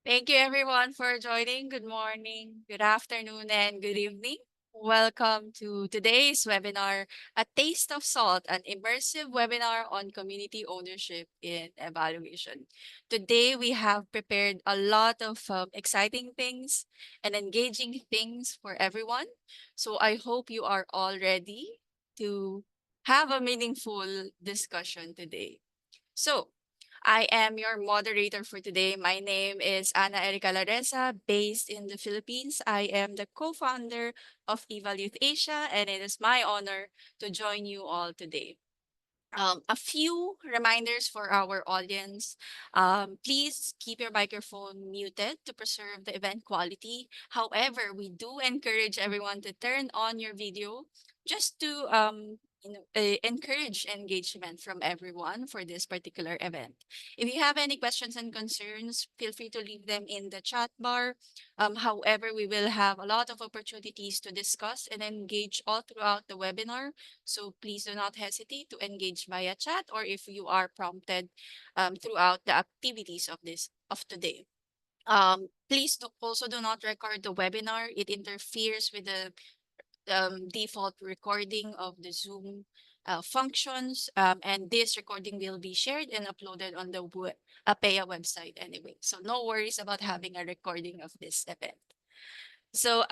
Thank you everyone for joining. Good morning, good afternoon, and good evening. Welcome to today's webinar, A Taste of Salt, an immersive webinar on community ownership in evaluation. Today, we have prepared a lot of exciting things and engaging things for everyone. So I hope you are all ready to have a meaningful discussion today. So, I am your moderator for today. My name is Ana Erika Laresa, based in the Philippines. I am the co-founder of Eval Youth Asia, and it is my honor to join you all today. A few reminders for our audience. Please keep your microphone muted to preserve the event quality. However, we do encourage everyone to turn on your video just to encourage engagement from everyone for this particular event. If you have any questions and concerns, feel free to leave them in the chat bar. However, we will have a lot of opportunities to discuss and engage all throughout the webinar, so please do not hesitate to engage via chat or if you are prompted throughout the activities of today. Please also do not record the webinar. It interferes with the default recording of the Zoom functions, and this recording will be shared and uploaded on the APEA website anyway. So no worries about having a recording of this event. So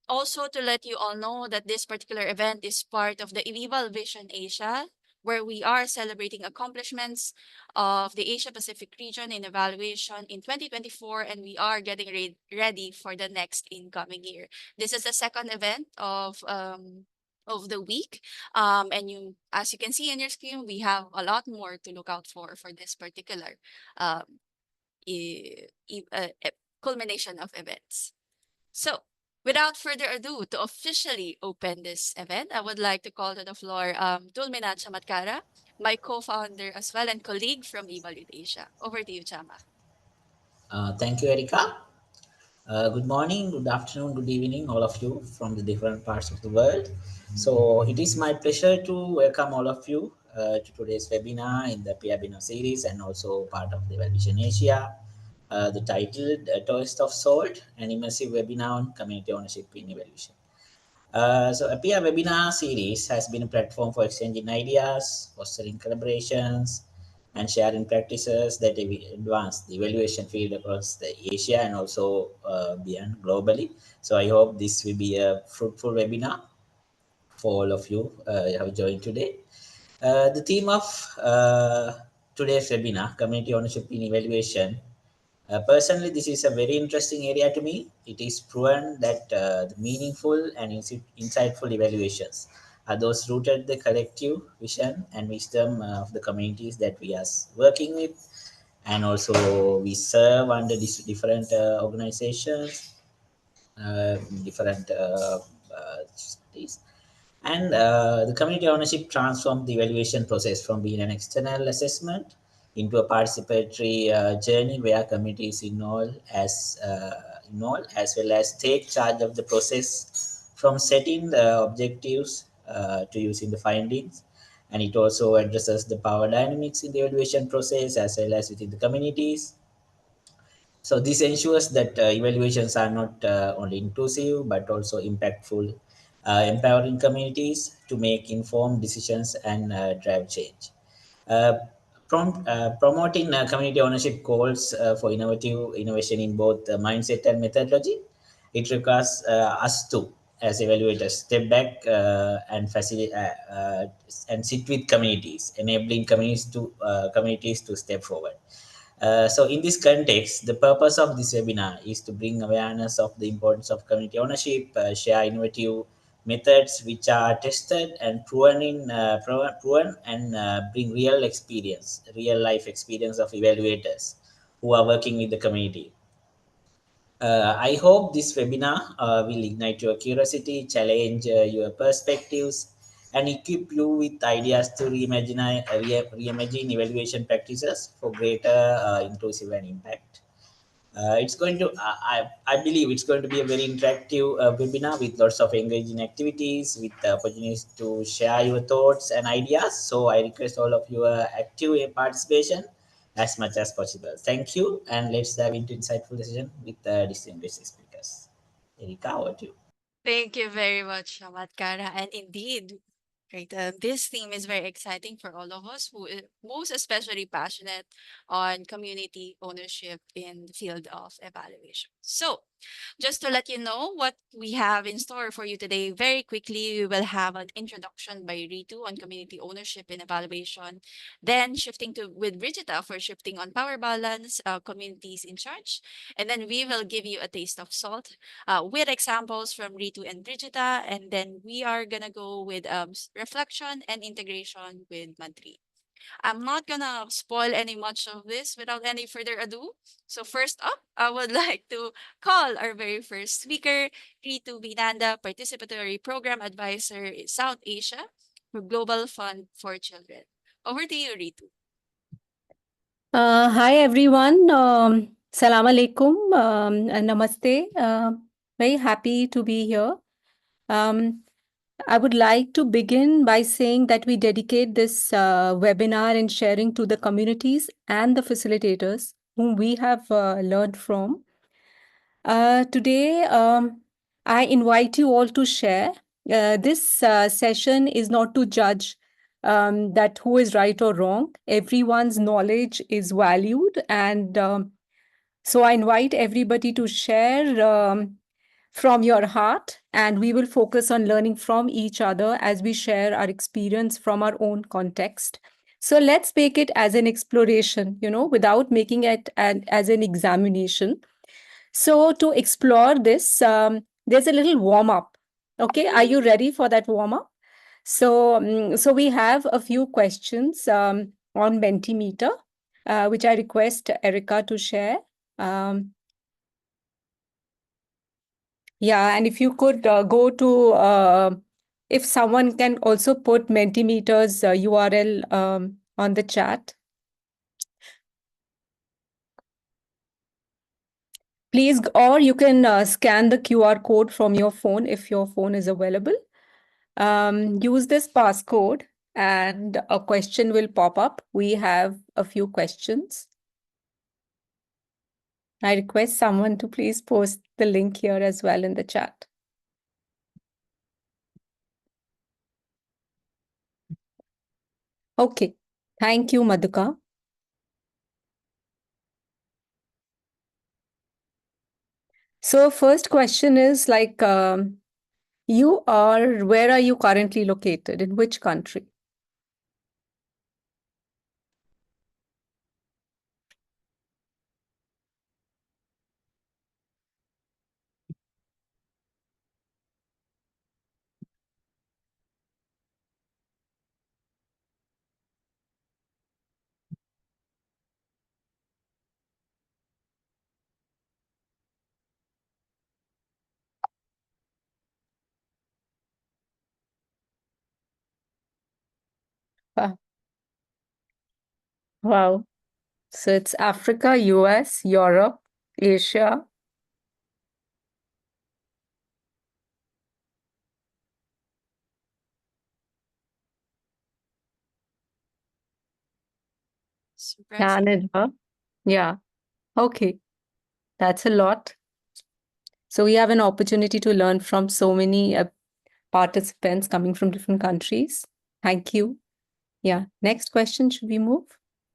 also to let you all know that this particular event is part of the Evival Vision Asia, where we are celebrating accomplishments of the Asia Pacific region in evaluation in 2024, and we are getting ready for the next incoming year. This is the second event of the week, and as you can see on your screen, we have a lot more to look out for this particular um, e- culmination of events. So, without further ado, to officially open this event, I would like to call to the floor Tulminat Chamatkara, my co-founder as well and colleague from Evaluate Asia. Over to you, Chama. Thank you, Erika. Good morning, good afternoon, good evening, all of you from the different parts of the world. So, it is my pleasure to welcome all of you to today's webinar in the webinar series and also part of the Vision Asia. The title, Taste of Salt, an immersive webinar on community ownership in evaluation. So APIA webinar series has been a platform for exchanging ideas, fostering collaborations, and sharing practices that advance the evaluation field across the Asia and also beyond globally. So I hope this will be a fruitful webinar for all of you who have joined today. The theme of today's webinar, community ownership in evaluation, personally, this is a very interesting area to me. It is proven that the meaningful and insightful evaluations are those rooted in the collective vision and wisdom of the communities that we are working with, and also we serve under these different organizations, different cities. And the community ownership transformed the evaluation process from being an external assessment into a participatory journey where communities involved as well as take charge of the process from setting the objectives to using the findings. And it also addresses the power dynamics in the evaluation process as well as within the communities. So this ensures that evaluations are not only inclusive but also impactful, empowering communities to make informed decisions and drive change. Uh, Promoting community ownership goals for innovative innovation in both mindset and methodology, it requires us to, as evaluators, step back and facilitate and sit with communities, enabling communities to step forward. So, in this context, the purpose of this webinar is to bring awareness of the importance of community ownership, share innovative methods which are tested and proven and bring real life experience of evaluators who are working with the community. I hope this webinar will ignite your curiosity, challenge your perspectives, and equip you with ideas to reimagine evaluation practices for greater inclusive and impact. I believe it's going to be a very interactive webinar with lots of engaging activities, with opportunities to share your thoughts and ideas. So I request all of your active participation as much as possible. Thank you, and let's dive into insightful decision with the distinguished speakers. Erika, over to you. Thank you very much, Kara. And indeed, right, this theme is very exciting for all of us who most especially passionate on community ownership in the field of evaluation. So, just to let you know what we have in store for you today, very quickly, we will have an introduction by Ritu on community ownership and evaluation. Then shifting to with Brigita for shifting on power balance, communities in charge. And then we will give you a taste of salt with examples from Ritu and Brigita. And then we are going to go with reflection and integration with Madri. I'm not gonna spoil any much of this without any further ado. So first up, I would like to call our very first speaker, Ritu Binanda, Participatory Program Advisor in South Asia for Global Fund for Children. Over to you, Ritu. Hi everyone. Salam alaikum and namaste. Very happy to be here. Um, I would like to begin by saying that we dedicate this webinar and sharing to the communities and the facilitators whom we have learned from. Today, I invite you all to share. This session is not to judge that who is right or wrong. Everyone's knowledge is valued, and so I invite everybody to share from your heart, and we will focus on learning from each other as we share our experience from our own context. So let's make it as an exploration, without making it as an examination. So to explore this, there's a little warm up. Okay, are you ready for that warm up? So we have a few questions on Mentimeter, which I request Erica to share. Um, yeah, and if you could go to, if someone can also put Mentimeter's URL on the chat. Please, or you can scan the QR code from your phone if your phone is available. Use this passcode and a question will pop up. We have a few questions. I request someone to please post the link here as well in the chat. Okay. Thank you, Madhuka. So first question is like, where are you currently located? In which country? Ah, wow. So it's Africa, US, Europe, Asia. Surprising. Canada. Yeah. Okay. That's a lot. So we have an opportunity to learn from so many participants coming from different countries. Thank you. Yeah. Next question. Should we move?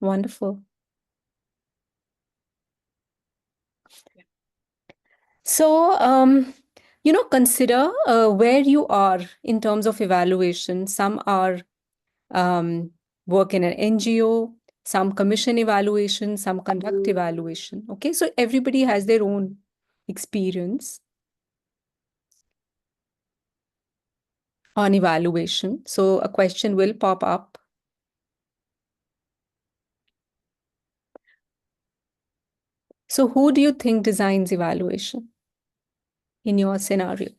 Wonderful. So, consider where you are in terms of evaluation. Some are um, work in an NGO, some commission evaluation, some conduct evaluation. Okay. So everybody has their own experience on evaluation. So a question will pop up. So who do you think designs evaluation in your scenario?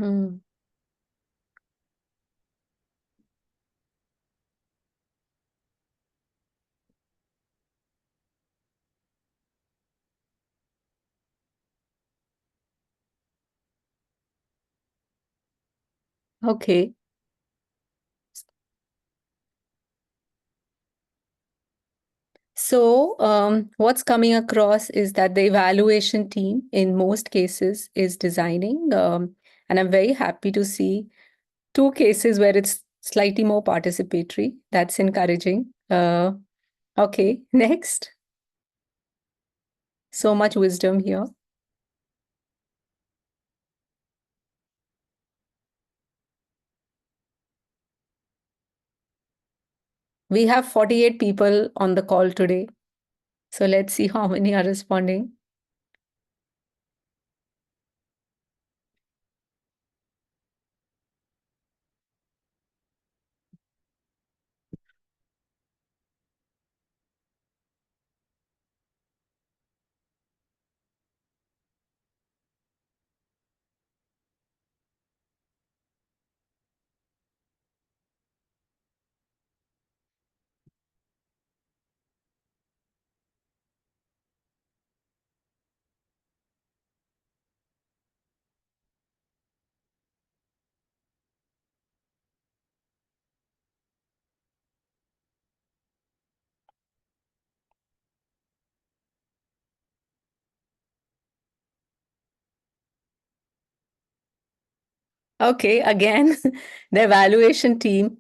Hmm. Okay. So, what's coming across is that the evaluation team, in most cases, is designing. And I'm very happy to see two cases where it's slightly more participatory. That's encouraging. Okay, next. So much wisdom here. We have 48 people on the call today. So let's see how many are responding. Okay, again, the evaluation team.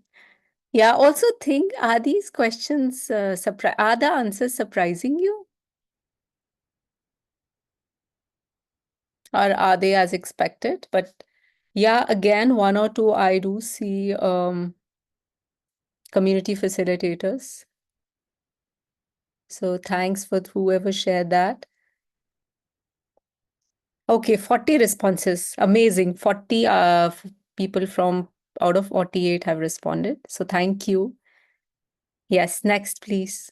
Yeah, also think, are these questions, are the answers surprising you? Or are they as expected? But yeah, again, one or two I do see community facilitators. So thanks for whoever shared that. Okay, 40 responses. Amazing. 40 people from out of 48 have responded. So thank you. Yes, next, please.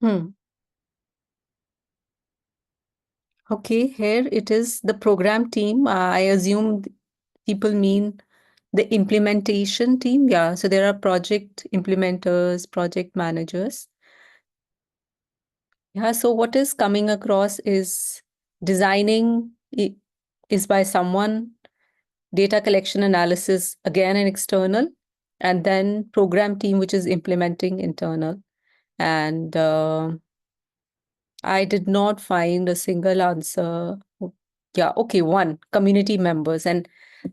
Hmm. Okay, here it is the program team. I assume people mean the implementation team. Yeah, so there are project implementers, project managers. Yeah, so what is coming across is designing is by someone, data collection analysis, again, an external, and then program team, which is implementing internal. And I did not find a single answer. Yeah, okay, one, community members. And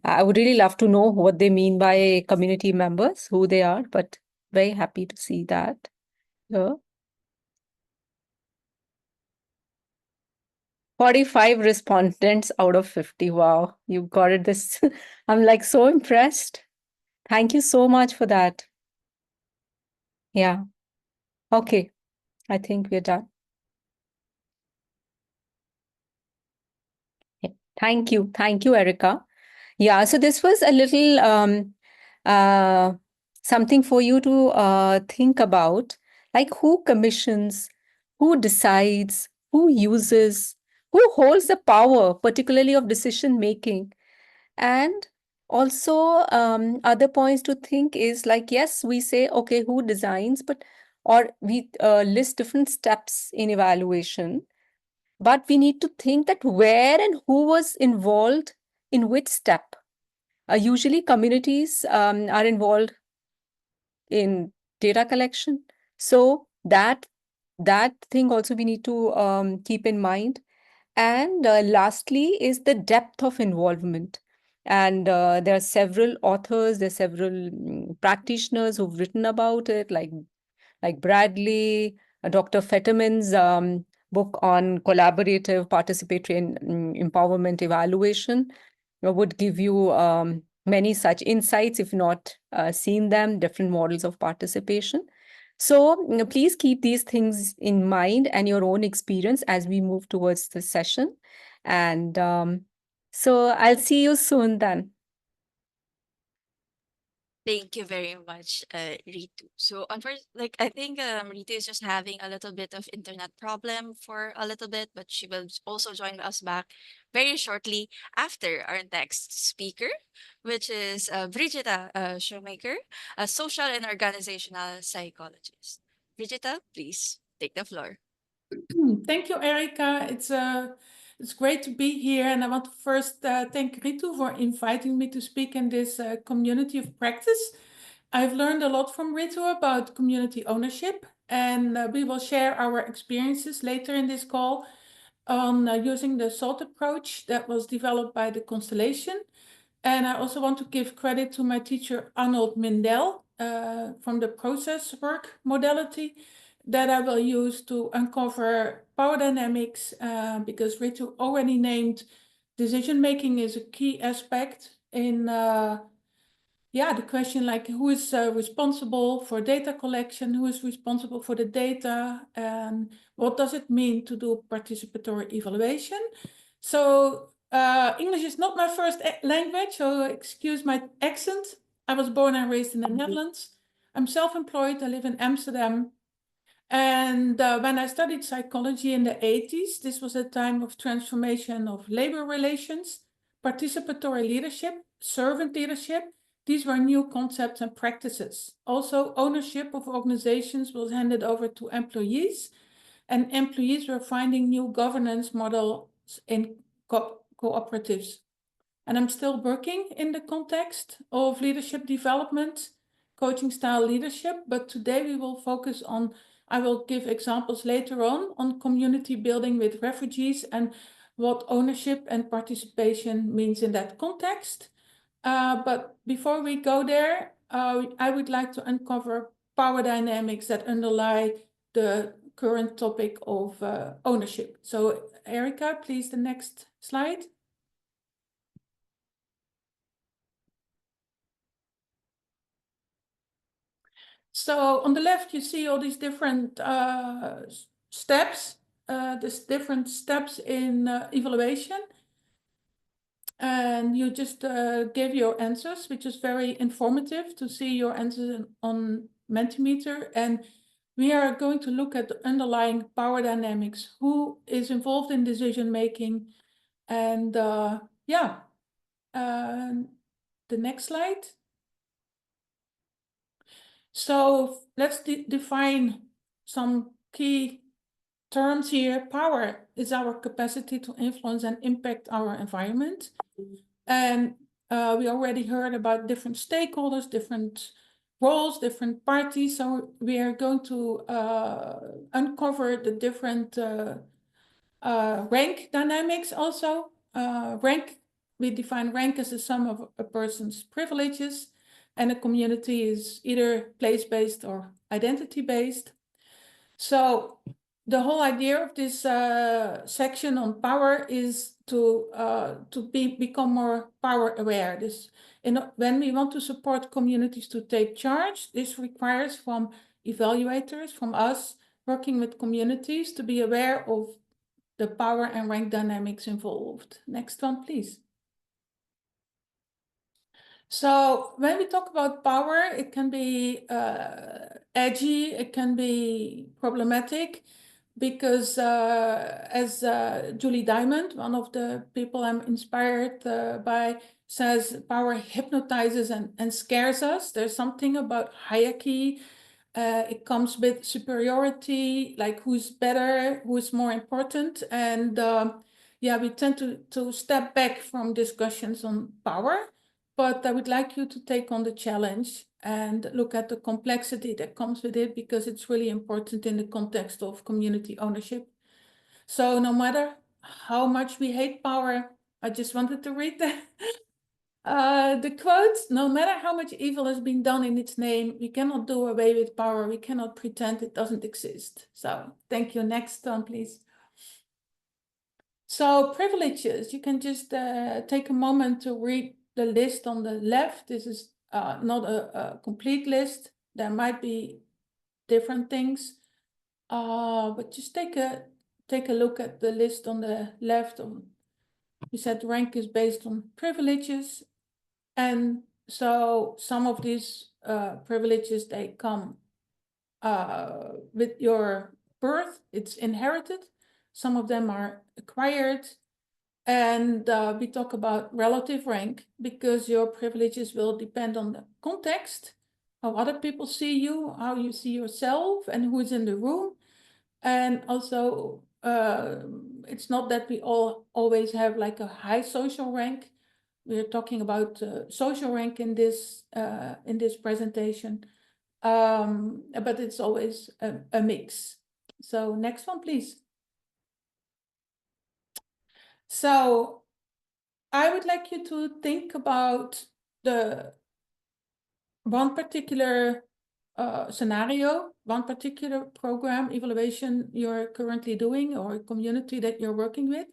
I would really love to know what they mean by community members, who they are, but very happy to see that. Yeah. 45 respondents out of 50. Wow, you got it. This I'm like so impressed. Thank you so much for that. Yeah. Okay. I think we're done. Yeah. Thank you. Thank you, Erica. Yeah, so this was a little uh, something for you to think about, like who commissions, who decides, who uses, who holds the power, particularly of decision making. And also, other points to think is like, yes, we say, okay, who designs, but or we list different steps in evaluation, but we need to think that where and who was involved in which step. Usually, communities are involved in data collection. So that That thing also we need to keep in mind. And lastly is the depth of involvement. And there are several authors, there are several practitioners who've written about it, like Bradley, Dr. Fetterman's book on collaborative participatory and empowerment evaluation would give you many such insights, if not seen them, different models of participation. So please keep these things in mind and your own experience as we move towards the session. And so I'll see you soon then. Thank you very much, Ritu. So, I think Ritu is just having a little bit of internet problem for a little bit, but she will also join us back very shortly after our next speaker, which is Brigida Shoemaker, a social and organizational psychologist. Brigida, please take the floor. Thank you, Erica. It's great to be here, and I want to first thank Ritu for inviting me to speak in this community of practice. I've learned a lot from Ritu about community ownership, and we will share our experiences later in this call on using the SALT approach that was developed by the Constellation. And I also want to give credit to my teacher Arnold Mindel from the process work modality that I will use to uncover power dynamics because Ritu already named decision making is a key aspect in the question like who is responsible for data collection, who is responsible for the data, and what does it mean to do participatory evaluation. So English is not my first language, so excuse my accent. I was born and raised in the Netherlands. I'm self-employed, I live in Amsterdam. And when I studied psychology in the 80s, this was a time of transformation of labor relations, participatory leadership, servant leadership. These were new concepts and practices. Also, ownership of organizations was handed over to employees, and employees were finding new governance models in cooperatives. And I'm still working in the context of leadership development, coaching style leadership, but today we will focus on, I will give examples later on community building with refugees and what ownership and participation means in that context. But before we go there, I would like to uncover power dynamics that underlie the current topic of ownership. So Erica, please, the next slide. So on the left, you see all these different steps. There's different steps in evaluation. And you just give your answers, which is very informative to see your answers on Mentimeter. And we are going to look at the underlying power dynamics, who is involved in decision making. And the next slide. So let's define some key terms here. Power is our capacity to influence and impact our environment. And we already heard about different stakeholders, different roles, different parties. So we are going to uncover the different rank dynamics also. We define rank as the sum of a person's privileges, and a community is either place-based or identity-based. So the whole idea of this section on power is to become more power aware. When we want to support communities to take charge, this requires from evaluators, from us working with communities, to be aware of the power and rank dynamics involved. Next one, please. So when we talk about power, it can be edgy, it can be problematic, because as Julie Diamond, one of the people I'm inspired by, says power hypnotizes and scares us. There's something about hierarchy. It comes with superiority, like who's better, who's more important. And we tend to step back from discussions on power. But I would like you to take on the challenge and look at the complexity that comes with it, because it's really important in the context of community ownership. So no matter how much we hate power, I just wanted to read the quote: no matter how much evil has been done in its name, we cannot do away with power. We cannot pretend it doesn't exist. So thank you. Next one, please. So privileges, you can just take a moment to read the list on the left. This is not a complete list. There might be different things, but just take a look at the list on the left. We said rank is based on privileges, and so some of these privileges, they come with your birth. It's inherited. Some of them are acquired. And we talk about relative rank because your privileges will depend on the context, how other people see you, how you see yourself, and who's in the room. And also, it's not that we all always have like a high social rank. We're talking about social rank in this presentation, but it's always a mix. So next one, please. So I would like you to think about the one particular scenario, one particular program evaluation you're currently doing or community that you're working with.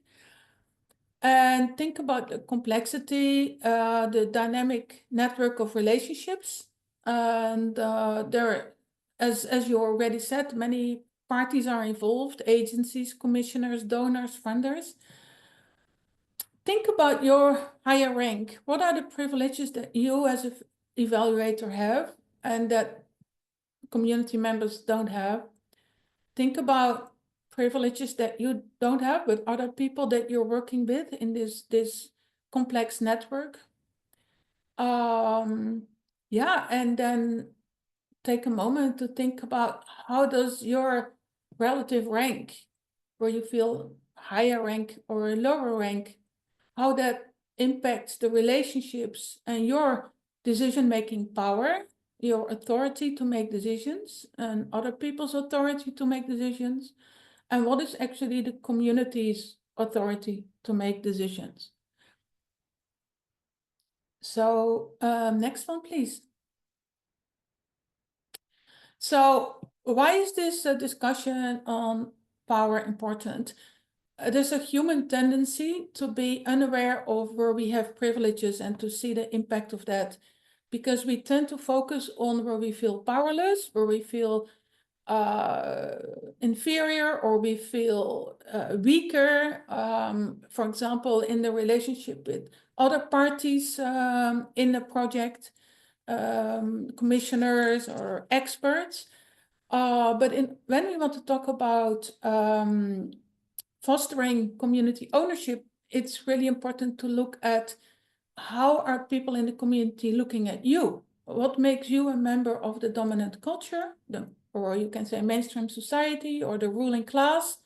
And think about the complexity, the dynamic network of relationships. And there, as you already said, many parties are involved: agencies, commissioners, donors, funders. Think about your higher rank. What are the privileges that you as an evaluator have and that community members don't have? Think about privileges that you don't have, but other people that you're working with in this complex network. Yeah, and then take a moment to think about how does your relative rank, where you feel higher rank or a lower rank, how that impacts the relationships and your decision-making power, your authority to make decisions, and other people's authority to make decisions, and what is actually the community's authority to make decisions. So next one, please. So why is this discussion on power important? There's a human tendency to be unaware of where we have privileges and to see the impact of that, because we tend to focus on where we feel powerless, where we feel inferior, or we feel weaker. For example, in the relationship with other parties in the project, commissioners or experts. But when we want to talk about fostering community ownership, it's really important to look at how are people in the community looking at you? What makes you a member of the dominant culture, or you can say mainstream society, or the ruling class,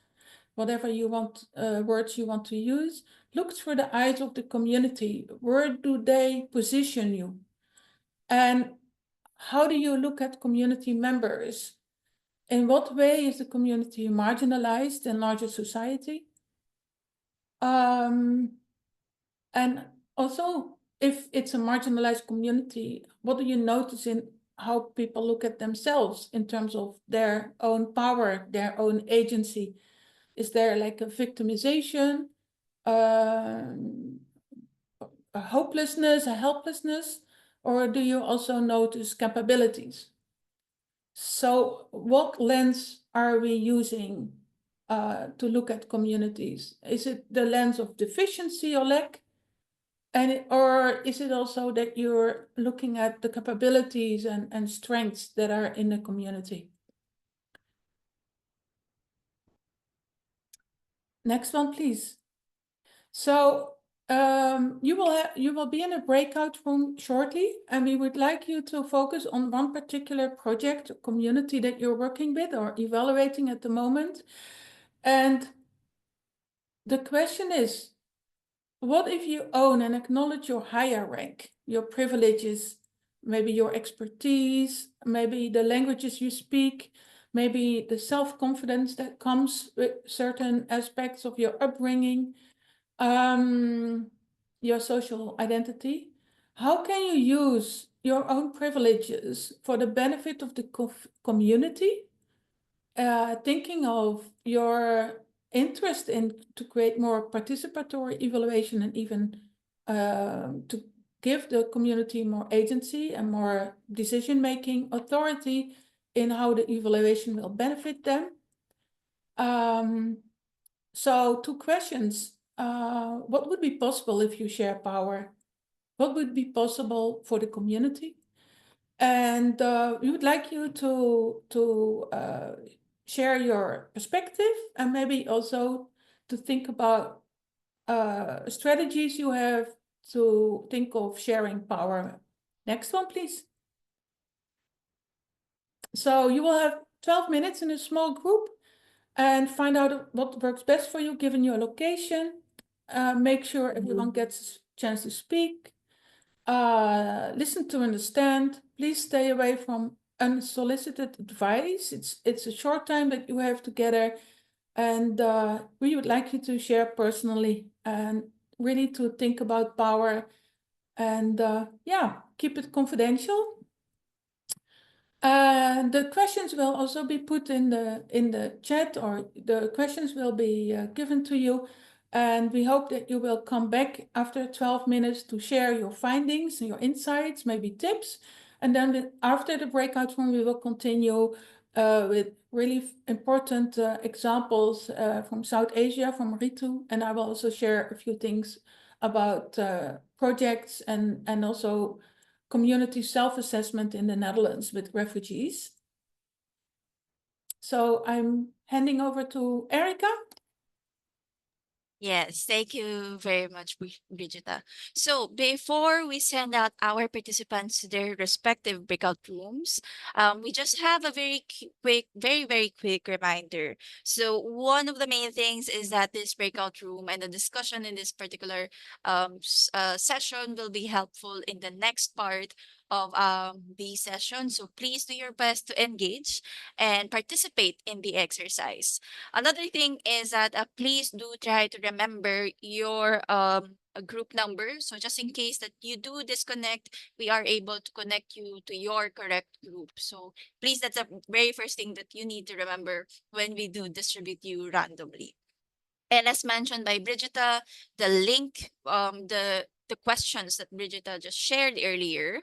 whatever you want, words you want to use. Look through the eyes of the community. Where do they position you? And how do you look at community members? In what way is the community marginalized in larger society? And also, if it's a marginalized community, what do you notice in how people look at themselves in terms of their own power, their own agency? Is there like a victimization, a hopelessness, a helplessness, or do you also notice capabilities? So what lens are we using to look at communities? Is it the lens of deficiency or lack? Or is it also that you're looking at the capabilities and strengths that are in the community? Next one, please. So you will be in a breakout room shortly, and we would like you to focus on one particular project or community that you're working with or evaluating at the moment. And the question is, what if you own and acknowledge your higher rank, your privileges, maybe your expertise, maybe the languages you speak, maybe the self-confidence that comes with certain aspects of your upbringing, your social identity. How can you use your own privileges for the benefit of the community? Thinking of your interest in to create more participatory evaluation and even to give the community more agency and more decision-making authority in how the evaluation will benefit them. So 2 questions. What would be possible if you share power? What would be possible for the community? And we would like you to share your perspective and maybe also to think about strategies you have to think of sharing power. Next one, please. So you will have 12 minutes in a small group and find out what works best for you given your location. Make sure everyone gets a chance to speak. Listen to understand. Please stay away from unsolicited advice. It's a short time that you have together, and we would like you to share personally and really to think about power and yeah, keep it confidential. The questions will also be put in the chat, or the questions will be given to you. And we hope that you will come back after 12 minutes to share your findings and your insights, maybe tips. And then after the breakout room, we will continue with really important examples from South Asia, from Ritu. And I will also share a few things about projects and also community self-assessment in the Netherlands with refugees. So I'm handing over to Erica. Yes, thank you very much, Brigida. So before we send out our participants to their respective breakout rooms, we just have a very quick reminder. So one of the main things is that this breakout room and the discussion in this particular session will be helpful in the next part of the session. So please do your best to engage and participate in the exercise. Another thing is that please do try to remember your group number. So just in case that you do disconnect, we are able to connect you to your correct group. So please, that's the very first thing that you need to remember when we do distribute you randomly. And as mentioned by Brigida, the link, the questions that Brigida just shared earlier,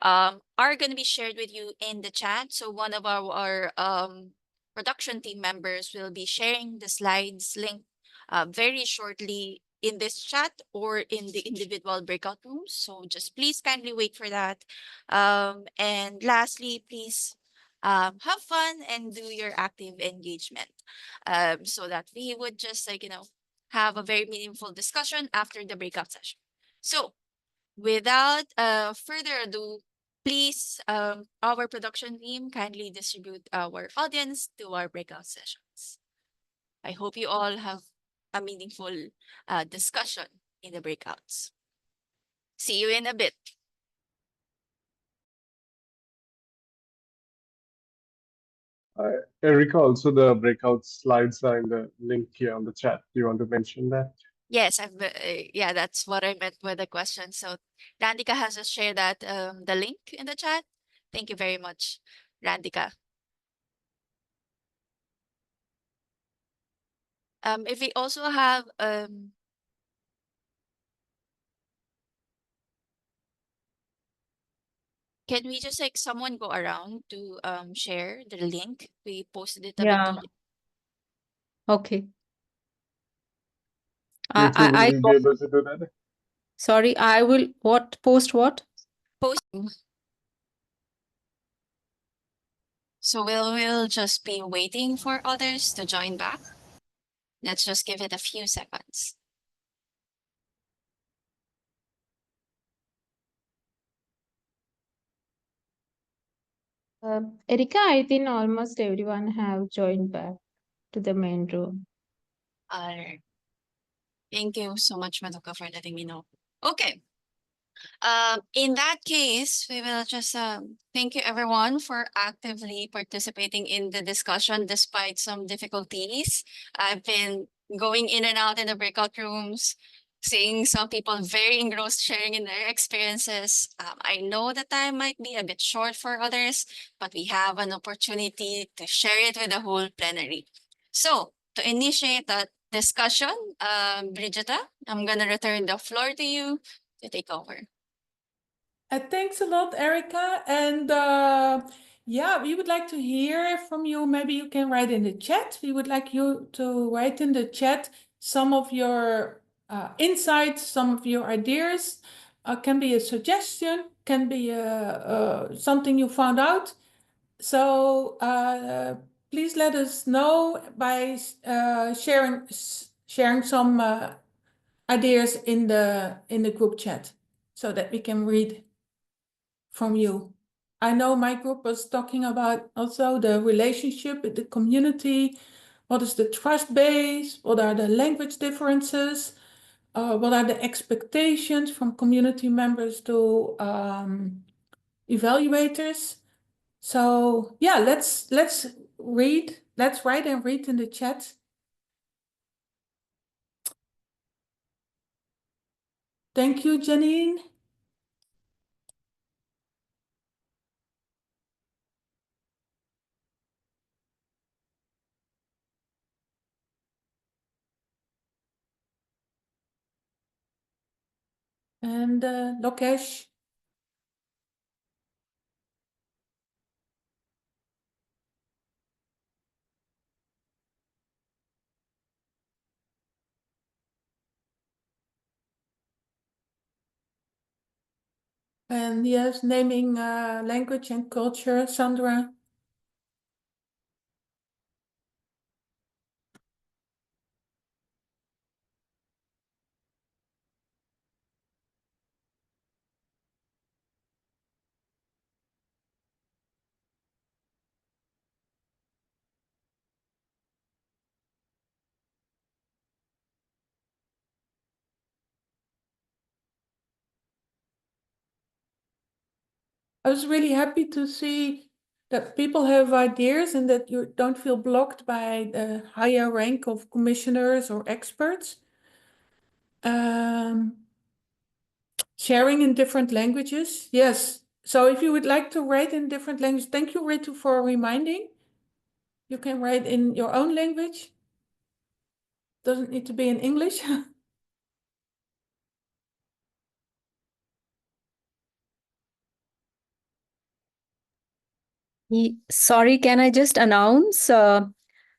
are going to be shared with you in the chat. So one of our production team members will be sharing the slides link very shortly in this chat or in the individual breakout rooms. So just please kindly wait for that. And lastly, please have fun and do your active engagement, so that we would just have a very meaningful discussion after the breakout session. So without further ado, please, our production team, kindly distribute our audience to our breakout sessions. I hope you all have a meaningful discussion in the breakouts. See you in a bit. Erica, also the breakout slides are in the link here on the chat. Do you want to mention that? Yes, yeah, that's what I meant with the question. So Randika has just shared that the link in the chat. Thank you very much, Randika. If we also have can we just someone go around to share the link? We posted it a bit Yeah. too late. Okay. Ritu, will I you be able to do that? sorry, I will post what? Posting. So we'll just be waiting for others to join back. Let's just give it a few seconds. Erika, I think almost everyone have joined back to the main room. Alright. Thank you so much, Madoka, for letting me know. Okay. In that case, we will just thank you everyone for actively participating in the discussion despite some difficulties. I've been going in and out in the breakout rooms, seeing some people very engrossed sharing in their experiences. I know the time might be a bit short for others, but we have an opportunity to share it with the whole plenary. So, to initiate that discussion, Brigida, I'm going to return the floor to you to take over. Thanks a lot, Erica. And yeah, we would like to hear from you. Maybe you can write in the chat. We would like you to write in the chat some of your insights, some of your ideas. Can be a suggestion, can be something you found out. So please let us know by sharing some ideas in the group chat so that we can read from you. I know my group was talking about also the relationship with the community. What is the trust base? What are the language differences? What are the expectations from community members to evaluators? So yeah, let's read. Let's write and read in the chat. Thank you, Janine. And Lokesh. And yes, naming language and culture, Sandra. I was really happy to see that people have ideas and that you don't feel blocked by the higher rank of commissioners or experts. Sharing in different languages, yes. So if you would like to write in different languages, thank you, Ritu, for reminding. You can write in your own language. Doesn't need to be in English. Sorry, can I just announce? There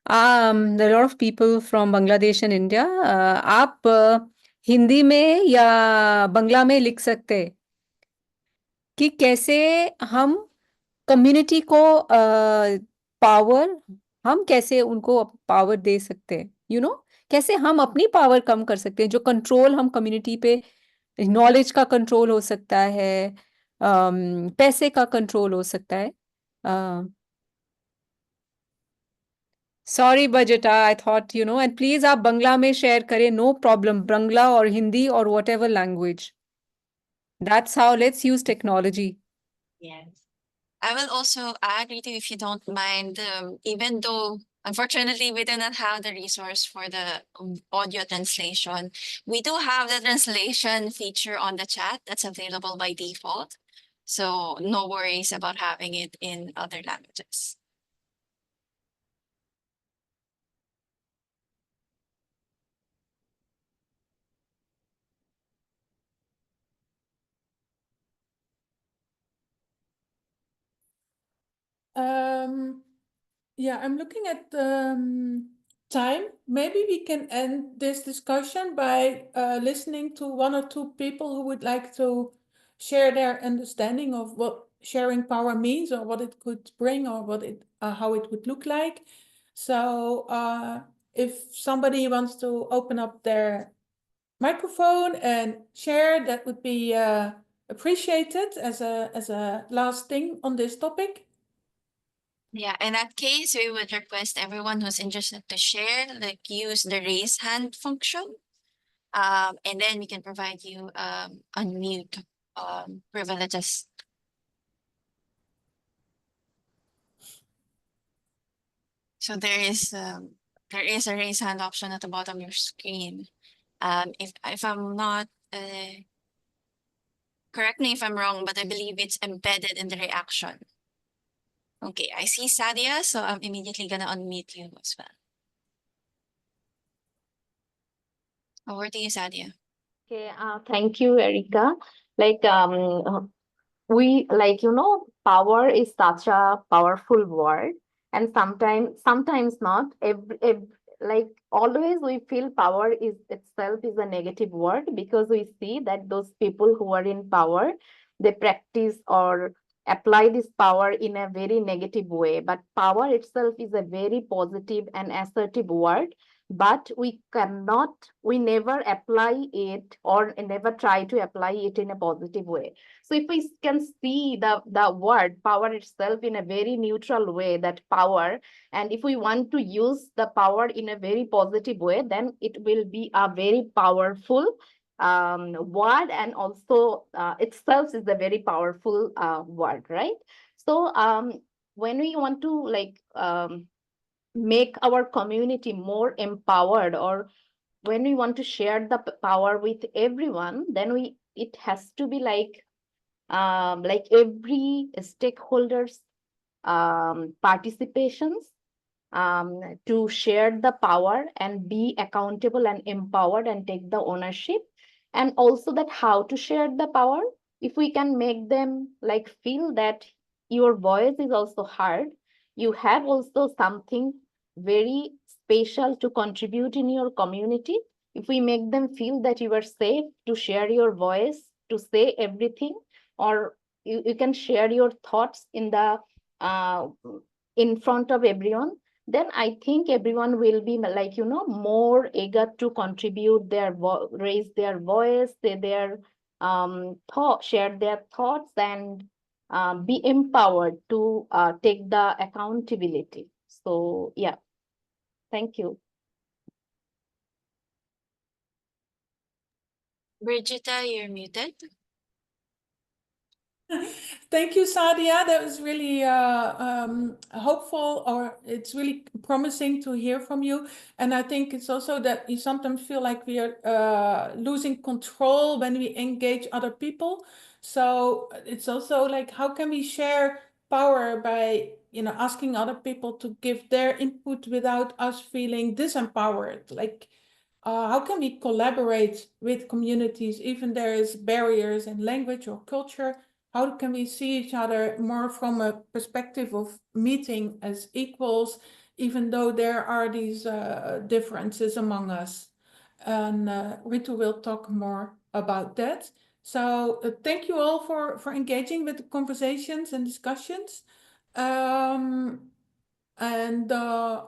are a lot of people from Bangladesh and India. आप हिंदी में या बंगला में लिख सकते हैं कि कैसे हम कम्युनिटी को पावर हम कैसे उनको पावर दे सकते हैं कैसे हम अपनी पावर कम कर सकते हैं जो कंट्रोल हम कम्युनिटी पे नॉलेज का कंट्रोल हो सकता है पैसे का कंट्रोल हो सकता है सॉरी बजटा आई थॉट एंड प्लीज आप बंगला में शेयर करें नो प्रॉब्लम बंगला और हिंदी और what ever language that's how let's use technology Yes. I will also add, Rita, if you don't mind, even though unfortunately we do not have the resource for the audio translation, we do have the translation feature on the chat that's available by default. So no worries about having it in other languages. Yeah, I'm looking at time. Maybe we can end this discussion by listening to one or two people who would like to share their understanding of what sharing power means or what it could bring or what it how it would look like. So if somebody wants to open up their microphone and share, that would be appreciated as a last thing on this topic. Yeah, in that case, we would request everyone who's interested to share, like use the raise hand function. And then we can provide you unmute privileges. So there is a raise hand option at the bottom of your screen. If I'm not correct me if I'm wrong, but I believe it's embedded in the reaction. Okay, I see Sadia, so I'm immediately gonna unmute you as well. Over to you, Sadia. Okay, thank you, Erica. Like, we like power is such a powerful word, and sometimes not. Like always, we feel power is itself is a negative word because we see that those people who are in power, they practice or apply this power in a very negative way. But power itself is a very positive and assertive word, but we never apply it or never try to apply it in a positive way. So if we can see the word power itself in a very neutral way, that power, and if we want to use the power in a very positive way, then it will be a very powerful word, and also itself is a very powerful word, right? So when we want to make our community more empowered, or when we want to share the power with everyone, then it has to be like every stakeholders participations to share the power and be accountable and empowered and take the ownership, and also that how to share the power. If we can make them like feel that your voice is also heard, you have also something very special to contribute in your community. If we make them feel that you are safe to share your voice, to say everything, or you can share your thoughts uh, in front of everyone, then I think everyone will be more eager to contribute raise their voice, say their share their thoughts, and be empowered to take the accountability. So yeah, thank you. Brigita, you're muted. Thank you, Sadia. That was really hopeful, or it's really promising to hear from you. And I think it's also that you sometimes feel like we are losing control when we engage other people. So it's also like, how can we share power by asking other people to give their input without us feeling disempowered? Like, how can we collaborate with communities even there is barriers in language or culture? How can we see each other more from a perspective of meeting as equals, even though there are these differences among us? And Ritu will talk more about that. So thank you all for engaging with the conversations and discussions. And I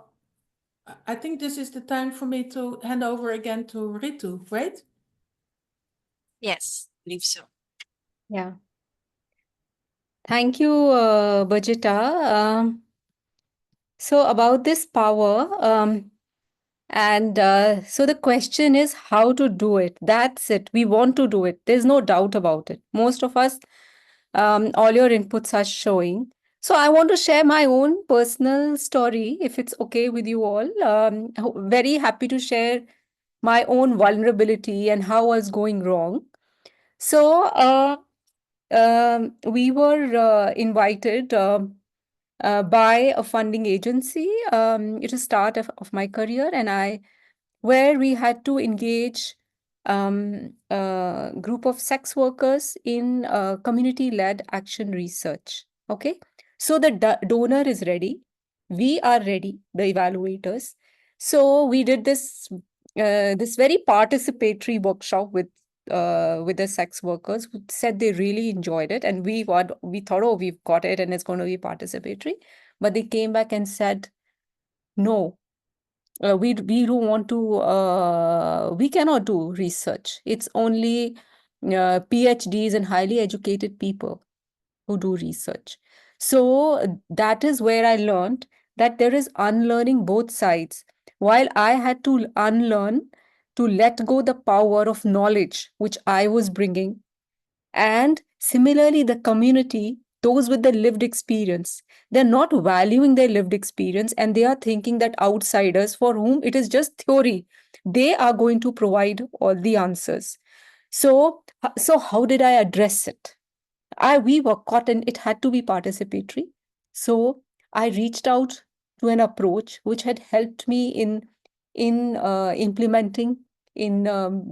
think this is the time for me to hand over again to Ritu, right? Yes, believe so. Yeah. Thank you, Bajita. So about this power, and so the question is how to do it. That's it. We want to do it. There's no doubt about it. Most of us, all your inputs are showing. So I want to share my own personal story, if it's okay with you all. Very happy to share my own vulnerability and how I was going wrong. So we were invited by a funding agency. It was start of my career, and where we had to engage a group of sex workers in community-led action research. Okay, so the donor is ready. We are ready, the evaluators. So we did this very participatory workshop with the sex workers who said they really enjoyed it, and we thought, oh, we've got it, and it's going to be participatory. But they came back and said, no, we don't want to. We cannot do research. It's only PhDs and highly educated people who do research. So that is where I learned that there is unlearning both sides. While I had to unlearn to let go the power of knowledge which I was bringing, And similarly, the community, those with the lived experience, they're not valuing their lived experience, and they are thinking that outsiders for whom it is just theory, they are going to provide all the answers. So how did I address it? We were caught and it had to be participatory. So I reached out to an approach which had helped me in implementing, in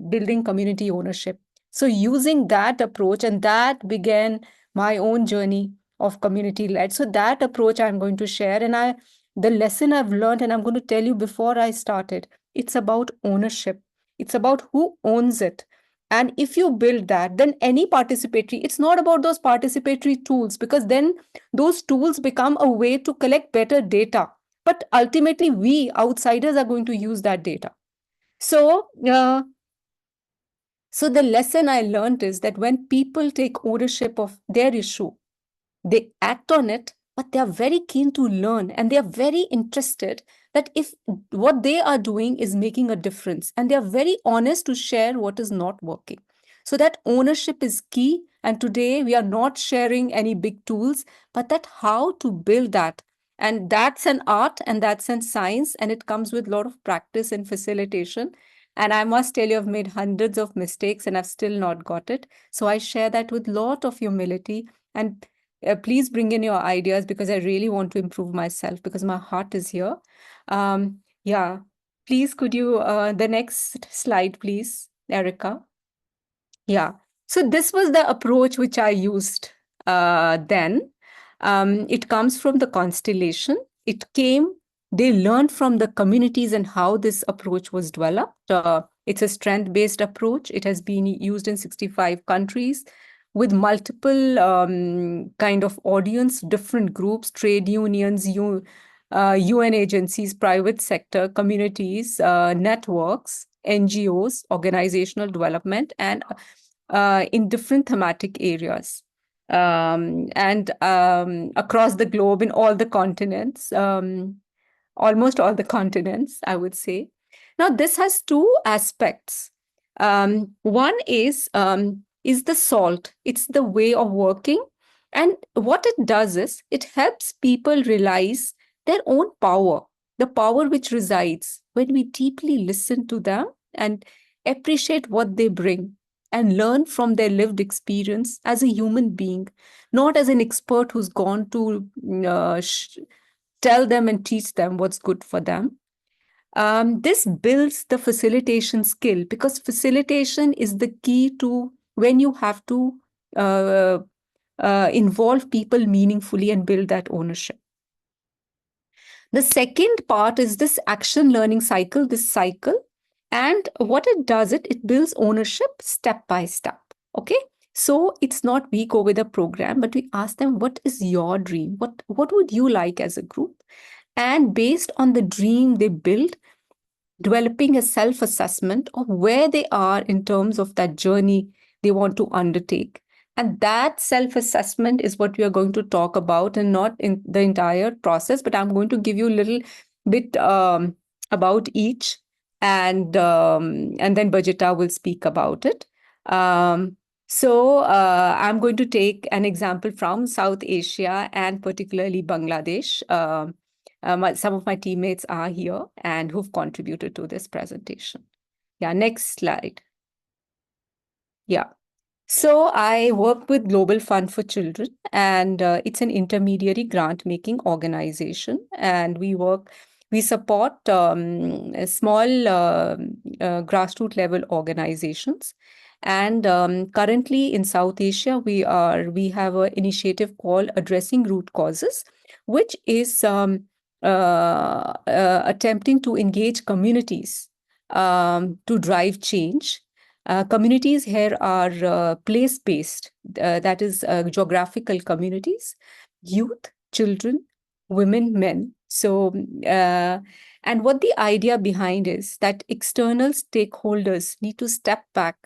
building community ownership. So using that approach, and that began my own journey of community led. So that approach I'm going to share, and the lesson I've learned, and I'm going to tell you before I started, it's about ownership. It's about who owns it. And if you build that, then any participatory, it's not about those participatory tools, because then those tools become a way to collect better data. But ultimately, we outsiders are going to use that data. So, so the lesson I learned is that when people take ownership of their issue, they act on it, but they are very keen to learn, and they are very interested that if what they are doing is making a difference, and they are very honest to share what is not working. So that ownership is key. And today we are not sharing any big tools, but that how to build that. And that's an art, and that's an science, and it comes with a lot of practice and facilitation. And I must tell you, I've made hundreds of mistakes and I've still not got it. So I share that with a lot of humility. And please bring in your ideas, because I really want to improve myself, because my heart is here. Yeah, please, could you, the next slide, please, Erica? Yeah. So this was the approach which I used then. It comes from the constellation. They learned from the communities and how this approach was developed. It's a strength-based approach. It has been used in 65 countries with multiple kind of audience, different groups, trade unions, UN agencies, private sector, communities, networks, NGOs, organizational development, and in different thematic areas. And across the globe, in all the continents, almost all the continents, I would say. Now, this has two aspects. One is the salt. It's the way of working. And what it does is it helps people realize their own power, the power which resides when we deeply listen to them and appreciate what they bring and learn from their lived experience as a human being, not as an expert who's gone to tell them and teach them what's good for them. This builds the facilitation skill, because facilitation is the key to when you have to uh, involve people meaningfully and build that ownership. The second part is this action learning cycle, this cycle. And what it does, it builds ownership step by step. Okay. So it's not we go with a program, but we ask them, what is your dream? What would you like as a group? And based on the dream they build, developing a self-assessment of where they are in terms of that journey they want to undertake. And that self-assessment is what we are going to talk about, and not in the entire process, but I'm going to give you a little bit about each, and then Bajita will speak about it. I'm going to take an example from South Asia and particularly Bangladesh. Some of my teammates are here and who've contributed to this presentation. Yeah, next slide. Yeah. So I work with Global Fund for Children, and it's an intermediary grant-making organization. And we support small grassroots level organizations. And currently in South Asia, we have an initiative called Addressing Root Causes, which is attempting to engage communities to drive change. Communities here are place-based, that is geographical communities, youth, children, women, men. So, and what the idea behind is that external stakeholders need to step back,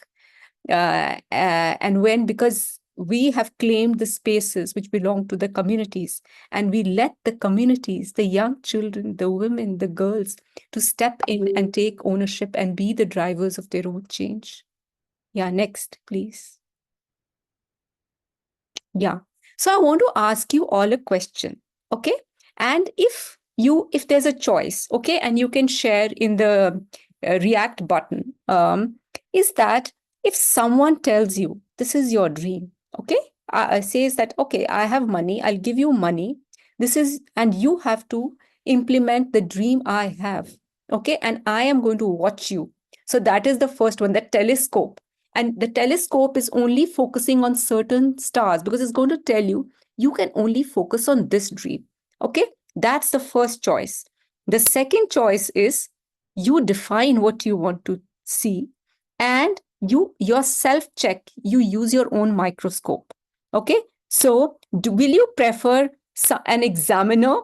because we have claimed the spaces which belong to the communities, and we let the communities, the young children, the women, the girls, to step in and take ownership and be the drivers of their own change. Yeah, next, please. Yeah. So I want to ask you all a question. Okay. And if there's a choice, okay, and you can share in the react button, is that if someone tells you this is your dream, okay, says that, okay, I have money, I'll give you money. This is, and you have to implement the dream I have. Okay. And I am going to watch you. So that is the first one, the telescope. And the telescope is only focusing on certain stars because it's going to tell you you can only focus on this dream. Okay, that's the first choice. The second choice is you define what you want to see, and you yourself check, you use your own microscope. Okay, so will you prefer an examiner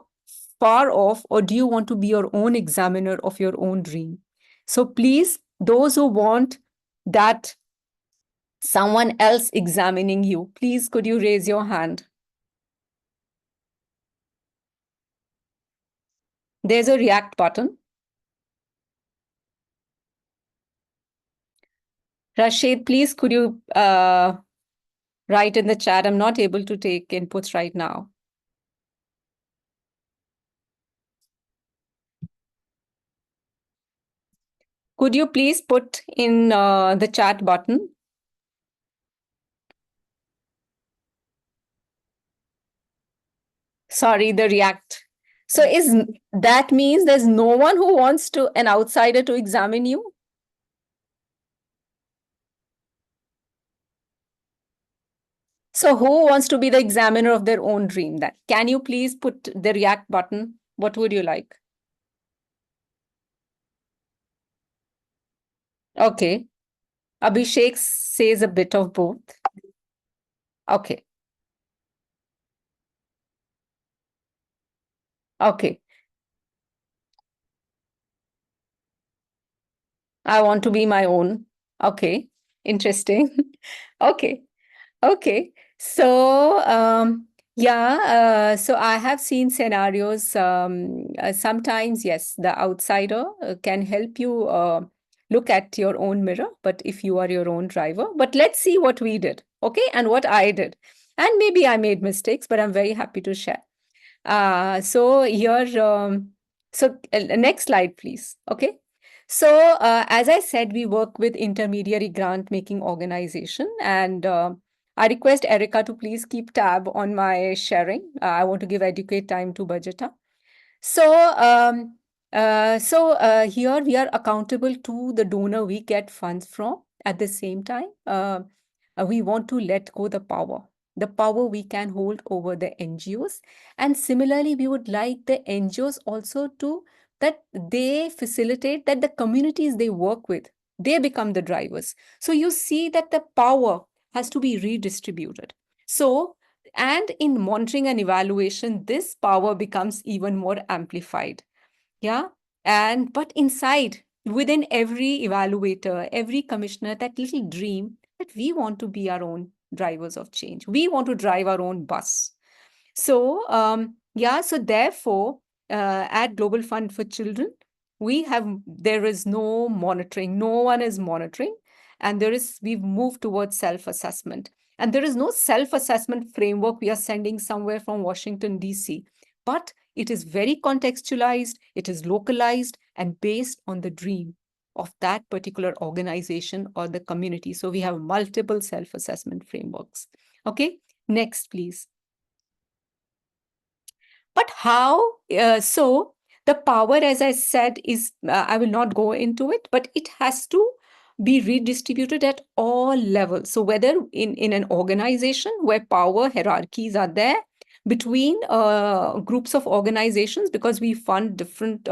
far off, or do you want to be your own examiner of your own dream? So please, those who want that someone else examining you, please could you raise your hand? There's a react button. Rashid, please could you write in the chat? I'm not able to take inputs right now. Could you please put in the chat button? Sorry, the react. So is that means there's no one who wants to, an outsider to examine you? So who wants to be the examiner of their own dream then? Can you please put the react button? What would you like? Okay. Abhishek says a bit of both. Okay. Okay. I want to be my own. Okay. Interesting. Okay. Okay. So, so I have seen scenarios. Sometimes, yes, the outsider can help you look at your own mirror, but if you are your own driver, but let's see what we did. Okay. And what I did. And maybe I made mistakes, but I'm very happy to share. So here, next slide, please. Okay. So as I said, we work with intermediary grant making organization, and I request Erica to please keep tab on my sharing. I want to give adequate time to Bajeta. So here we are accountable to the donor we get funds from. At the same time, we want to let go the power we can hold over the NGOs. And similarly, we would like the NGOs also to that they facilitate that the communities they work with, they become the drivers. So you see that the power has to be redistributed. So, and in monitoring and evaluation, this power becomes even more amplified. Yeah. And but inside, within every evaluator, every commissioner, that little dream that we want to be our own drivers of change. We want to drive our own bus. So, so therefore, at Global Fund for Children, there is no monitoring, no one is monitoring, and we've moved towards self-assessment. And there is no self-assessment framework we are sending somewhere from Washington, D.C., but it is very contextualized, it is localized, and based on the dream of that particular organization or the community. So we have multiple self-assessment frameworks. Okay, next, please. But how? So the power, as I said, is I will not go into it, but it has to be redistributed at all levels. So whether in an organization where power hierarchies are there between groups of organizations, because we fund different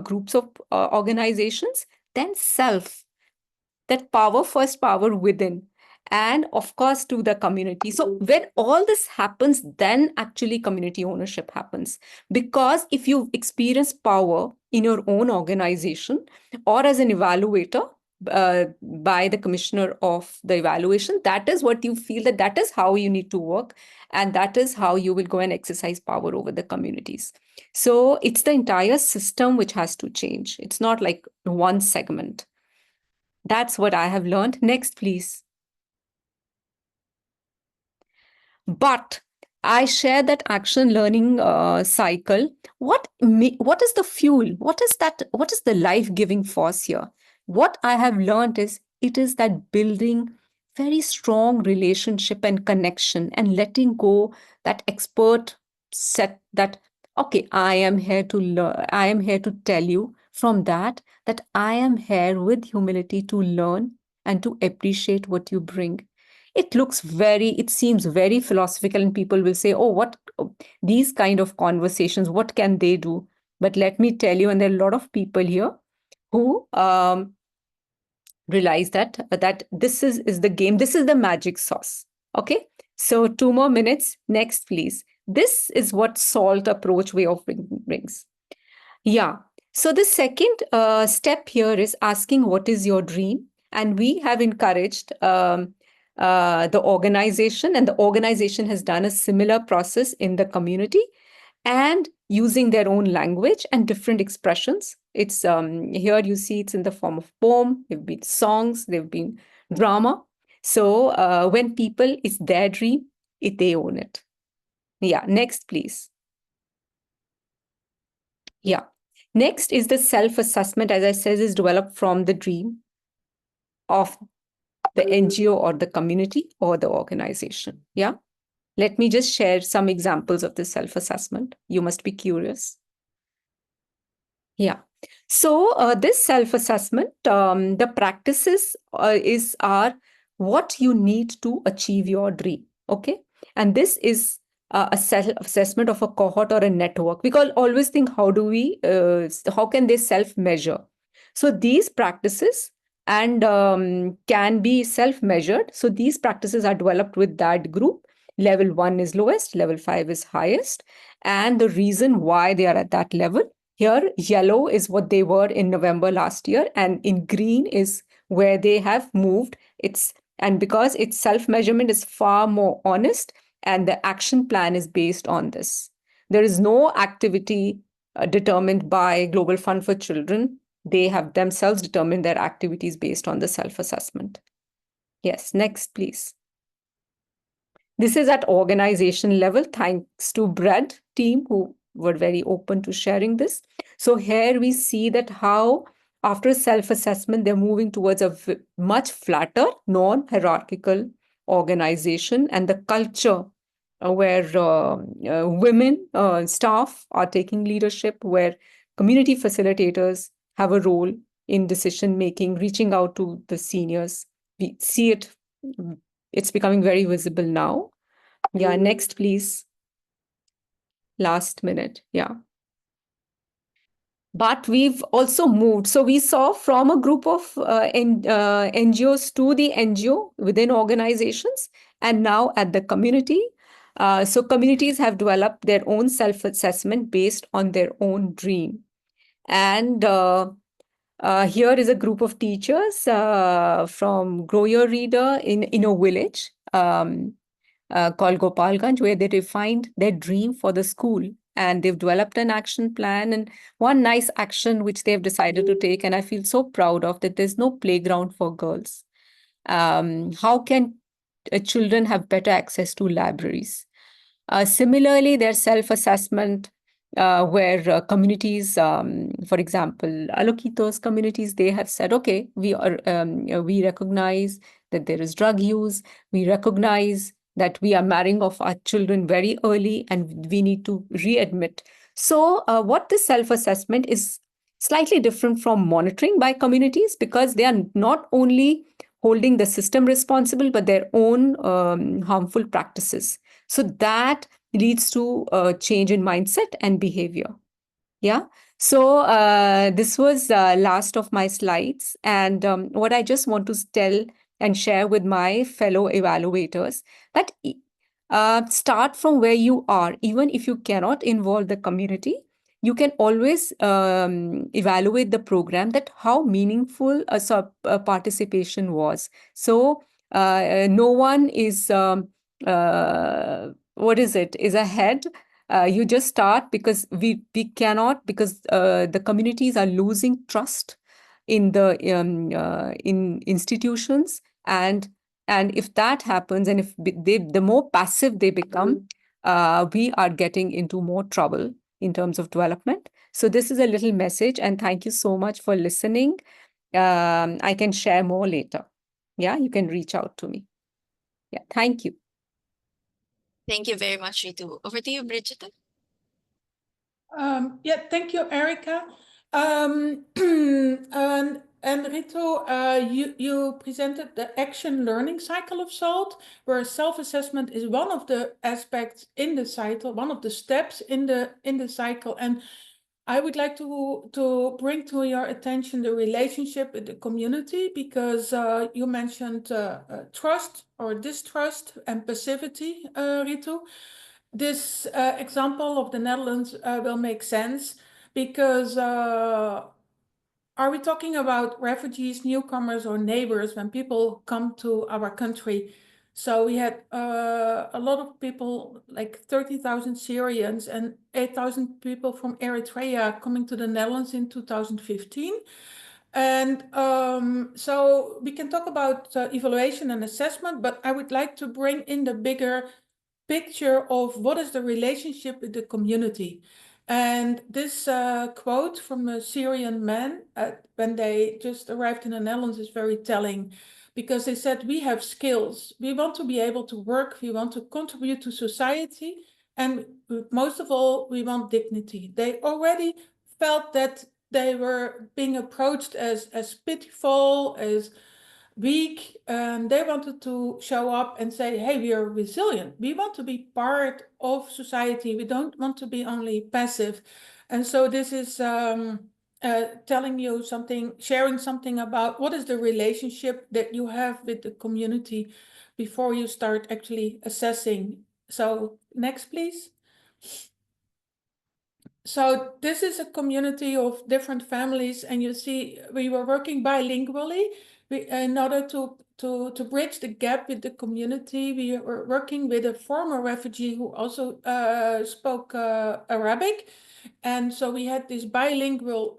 groups of organizations, then self, that power, first power within, and of course to the community. So when all this happens, then actually community ownership happens. Because if you experience power in your own organization or as an evaluator by the commissioner of the evaluation, that is what you feel, that is how you need to work, and that is how you will go and exercise power over the communities. So it's the entire system which has to change. It's not like one segment. That's what I have learned. Next, please. But I share that action learning cycle. What is the fuel? What is that? What is the life giving force here? What I have learned is it is that building very strong relationship and connection and letting go that expert set that okay, I am here to learn. I am here to tell you from that I am here with humility to learn and to appreciate what you bring. It seems very philosophical, and people will say, oh, what these kind of conversations, what can they do? But let me tell you, and there are a lot of people here who realize that this is the game, this is the magic sauce. Okay, so 2 more minutes. Next, please. This is what salt approach way of brings. Yeah. So the second step here is asking what is your dream, and we have encouraged the organization, and the organization has done a similar process in the community, and using their own language and different expressions. It's here you see it's in the form of poem, they've been songs, they've been drama. So when people, it's their dream, they own it. Yeah, next, please. Yeah. Next is the self-assessment, as I said, is developed from the dream of the NGO or the community or the organization. Yeah. Let me just share some examples of this self-assessment. You must be curious. Yeah. So this self-assessment, the practices are what you need to achieve your dream. Okay. And this is a self-assessment of a cohort or a network. We can always think, how can they self-measure? So these practices and can be self-measured. So these practices are developed with that group. Level 1 is lowest, level 5 is highest. And the reason why they are at that level, here, yellow is what they were in November last year, and in green is where they have moved. And because its self-measurement is far more honest, and the action plan is based on this. There is no activity determined by Global Fund for Children. They have themselves determined their activities based on the self-assessment. Yes, next, please. This is at organization level, thanks to Brad team who were very open to sharing this. So here we see that how after self-assessment, they're moving towards a much flatter, non-hierarchical organization, and the culture where women staff are taking leadership, where community facilitators have a role in decision making, reaching out to the seniors. We see it, it's becoming very visible now. Yeah, next, please. Last minute. Yeah. But we've also moved. So we saw from a group of NGOs to the NGO within organizations, and now at the community. So communities have developed their own self-assessment based on their own dream. And here is a group of teachers from Grow Your Reader in a village called Gopalganj, where they defined their dream for the school. And they've developed an action plan. And one nice action which they've decided to take, and I feel so proud of, that there's no playground for girls. How can children have better access to libraries? Similarly, there's self-assessment where communities, for example, Alokitos communities, they have said, okay, we recognize that there is drug use. We recognize that we are marrying off our children very early and we need to readmit. So what this self-assessment is slightly different from monitoring by communities, because they are not only holding the system responsible, but their own harmful practices. So that leads to a change in mindset and behavior. Yeah. So this was last of my slides. And what I just want to tell and share with my fellow evaluators, that start from where you are. Even if you cannot involve the community, you can always evaluate the program, that how meaningful a participation was. So no one is, what is ahead. You just start, because we cannot, because the communities are losing trust in the in institutions, and And if that happens, and if the more passive they become, we are getting into more trouble in terms of development. So this is a little message, and thank you so much for listening. I can share more later. Yeah, you can reach out to me. Yeah, thank you. Thank you very much, Ritu. Over to you, Bridget. Yeah, thank you, Erica. And Rito, you presented the action learning cycle of SALT, where self-assessment is one of the aspects in the cycle, one of the steps in the cycle. And I would like to bring to your attention the relationship with the community, because you mentioned trust or distrust and passivity, Rito. This example of the Netherlands will make sense because are we talking about refugees, newcomers, or neighbors when people come to our country? So we had a lot of people, like 30,000 Syrians and 8,000 people from Eritrea coming to the Netherlands in 2015. And so we can talk about evaluation and assessment, but I would like to bring in the bigger picture of what is the relationship with the community. And this quote from a Syrian man when they just arrived in the Netherlands is very telling, because they said, we have skills, we want to be able to work, we want to contribute to society, and most of all, we want dignity. They already felt that they were being approached as pitiful, as weak. They wanted to show up and say, hey, we are resilient. We want to be part of society. We don't want to be only passive. And so this is telling you something, sharing something about what is the relationship that you have with the community before you start actually assessing. So next, please. So this is a community of different families, and you see we were working bilingually. In order to bridge the gap with the community, we were working with a former refugee who also spoke Arabic. And so we had this bilingual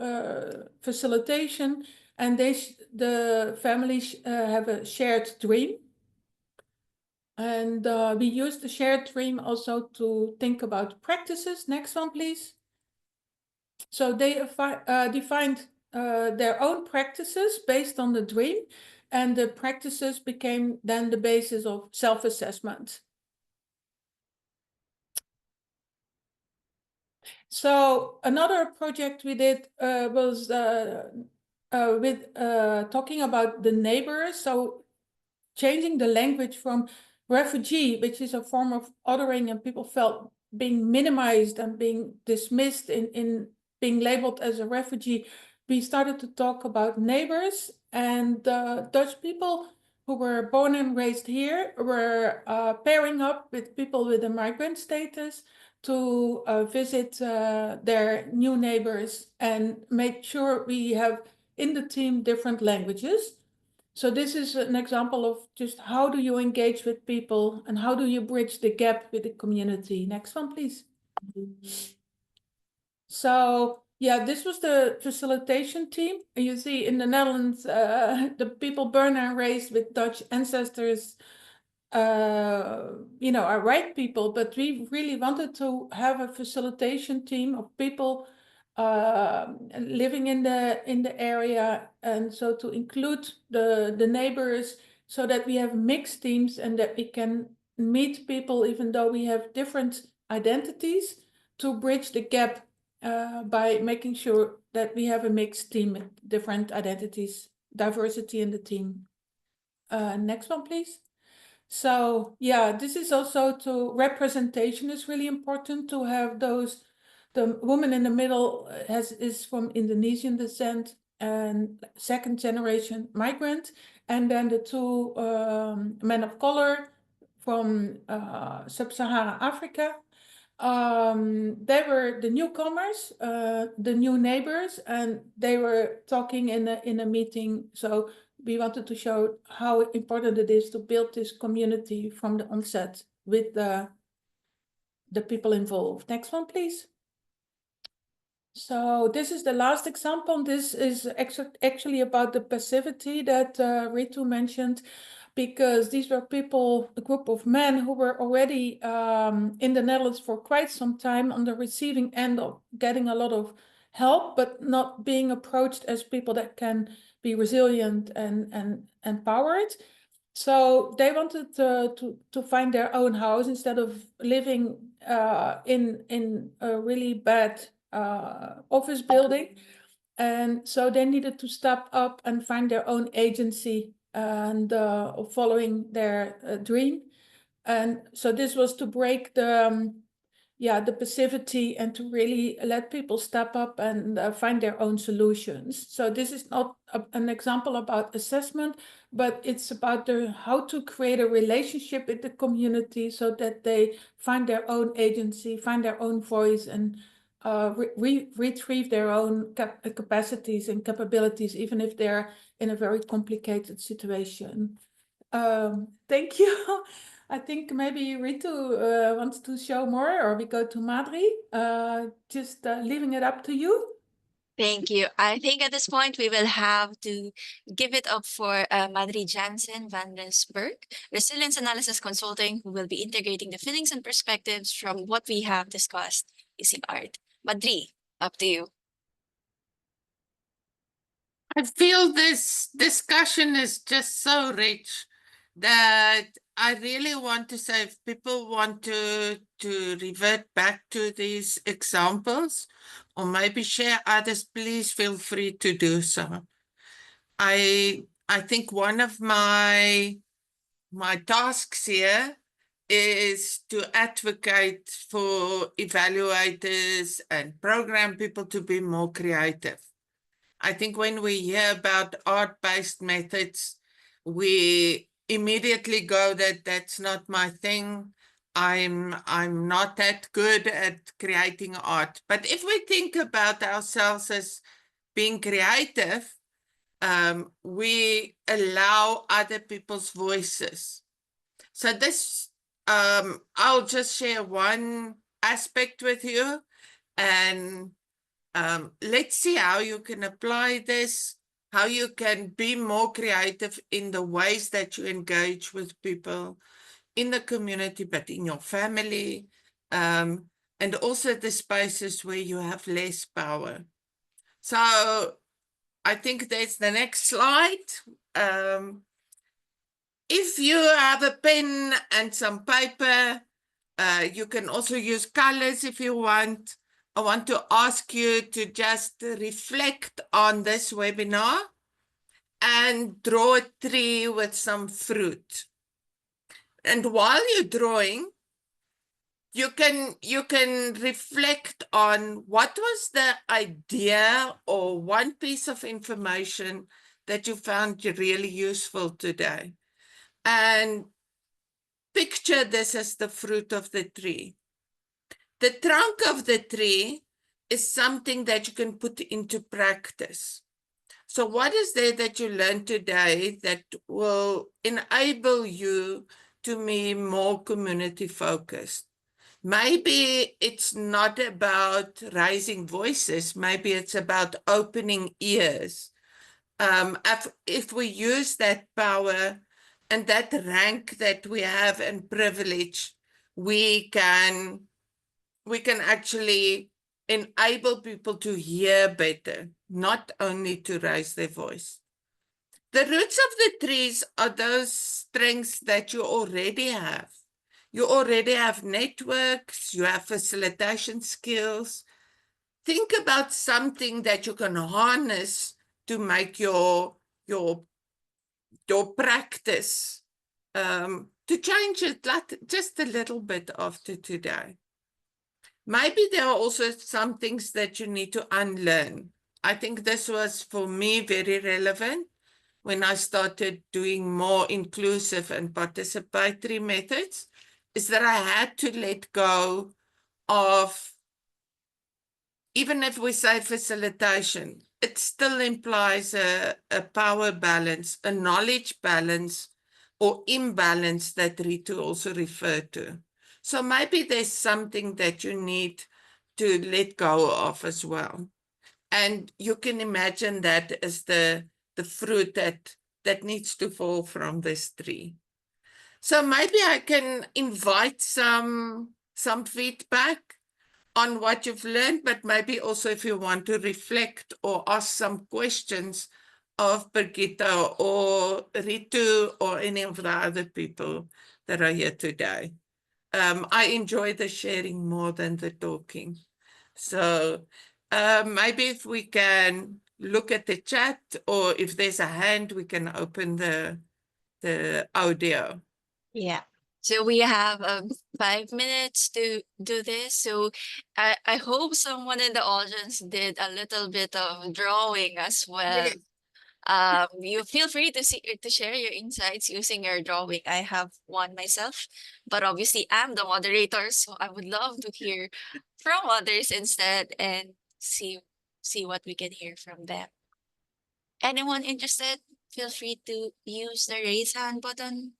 facilitation, and the families have a shared dream. And we used the shared dream also to think about practices. Next one, please. So they defined their own practices based on the dream, and the practices became then the basis of self-assessment. So another project we did was with talking about the neighbors. So changing the language from refugee, which is a form of othering, and people felt being minimized and being dismissed in being labeled as a refugee, we started to talk about neighbors. And Dutch people who were born and raised here were pairing up with people with a migrant status to visit their new neighbors and make sure we have in the team different languages. So this is an example of just how do you engage with people and how do you bridge the gap with the community. Next one, please. So yeah, this was the facilitation team. And you see in the Netherlands, the people born and raised with Dutch ancestors, are right people, but we really wanted to have a facilitation team of people living in the area, and so to include the neighbors, so that we have mixed teams and that we can meet people even though we have different identities, to bridge the gap by making sure that we have a mixed team with different identities, diversity in the team. Next one, please. So yeah, this is also to representation is really important to have those. The woman in the middle is from Indonesian descent and second generation migrant, and then the two men of color from sub-Saharan Africa. They were the newcomers, the new neighbors, and they were talking in a meeting. So we wanted to show how important it is to build this community from the onset with the people involved. Next one, please. So this is the last example. This is actually about the passivity that Ritu mentioned. because these were people, a group of men who were already in the Netherlands for quite some time on the receiving end of getting a lot of help, but not being approached as people that can be resilient and empowered. So they wanted to find their own house instead of living in a really bad office building. And so they needed to step up and find their own agency and following their dream. And so this was to break the passivity and to really let people step up and find their own solutions. So this is not an example about assessment, but it's about how to create a relationship with the community so that they find their own agency, find their own voice, and retrieve their own capacities and capabilities, even if they're in a very complicated situation. Thank you. I think maybe Ritu wants to show more, or we go to Madri. Just leaving it up to you. Thank you. I think at this point we will have to give it up for Madri Jansen van Rensburg, Resilience Analysis Consulting, who will be integrating the feelings and perspectives from what we have discussed using art. Madri, up to you. I feel this discussion is just so rich that I really want to say, if people want to revert back to these examples or maybe share others, please feel free to do so. I think one of my tasks here is to advocate for evaluators and program people to be more creative. I think when we hear about art-based methods, we immediately go that that's not my thing. I'm not that good at creating art. But if we think about ourselves as being creative, we allow other people's voices. So this, I'll just share one aspect with you, and let's see how you can apply this, how you can be more creative in the ways that you engage with people in the community, but in your family, and also the spaces where you have less power. So I think that's the next slide. If you have a pen and some paper, you can also use colors if you want. I want to ask you to just reflect on this webinar and draw a tree with some fruit. And while you're drawing, you can reflect on what was the idea or one piece of information that you found really useful today. And picture this as the fruit of the tree. The trunk of the tree is something that you can put into practice. So what is there that you learned today that will enable you to be more community focused? Maybe it's not about raising voices. Maybe it's about opening ears. If we use that power and that rank that we have and privilege, we can actually enable people to hear better, not only to raise their voice. The roots of the trees are those strengths that you already have. You already have networks, you have facilitation skills. Think about something that you can harness to make your practice, to change it just a little bit after today. Maybe there are also some things that you need to unlearn. I think this was, for me, very relevant when I started doing more inclusive and participatory methods, is that I had to let go of, even if we say facilitation, it still implies a power balance, a knowledge balance, or imbalance that Ritu also referred to. So maybe there's something that you need to let go of as well. And you can imagine that as the fruit that that needs to fall from this tree. So maybe I can invite some feedback on what you've learned, but maybe also if you want to reflect or ask some questions of Birgitta or Ritu or any of the other people that are here today. I enjoy the sharing more than the talking. So maybe if we can look at the chat, or if there's a hand, we can open the audio. Yeah. So we have 5 minutes to do this. So I hope someone in the audience did a little bit of drawing as well. Yes. You feel free to share your insights using your drawing. I have one myself, but obviously I'm the moderator, so I would love to hear from others instead and see what we can hear from them. Anyone interested? Feel free to use the raise hand button.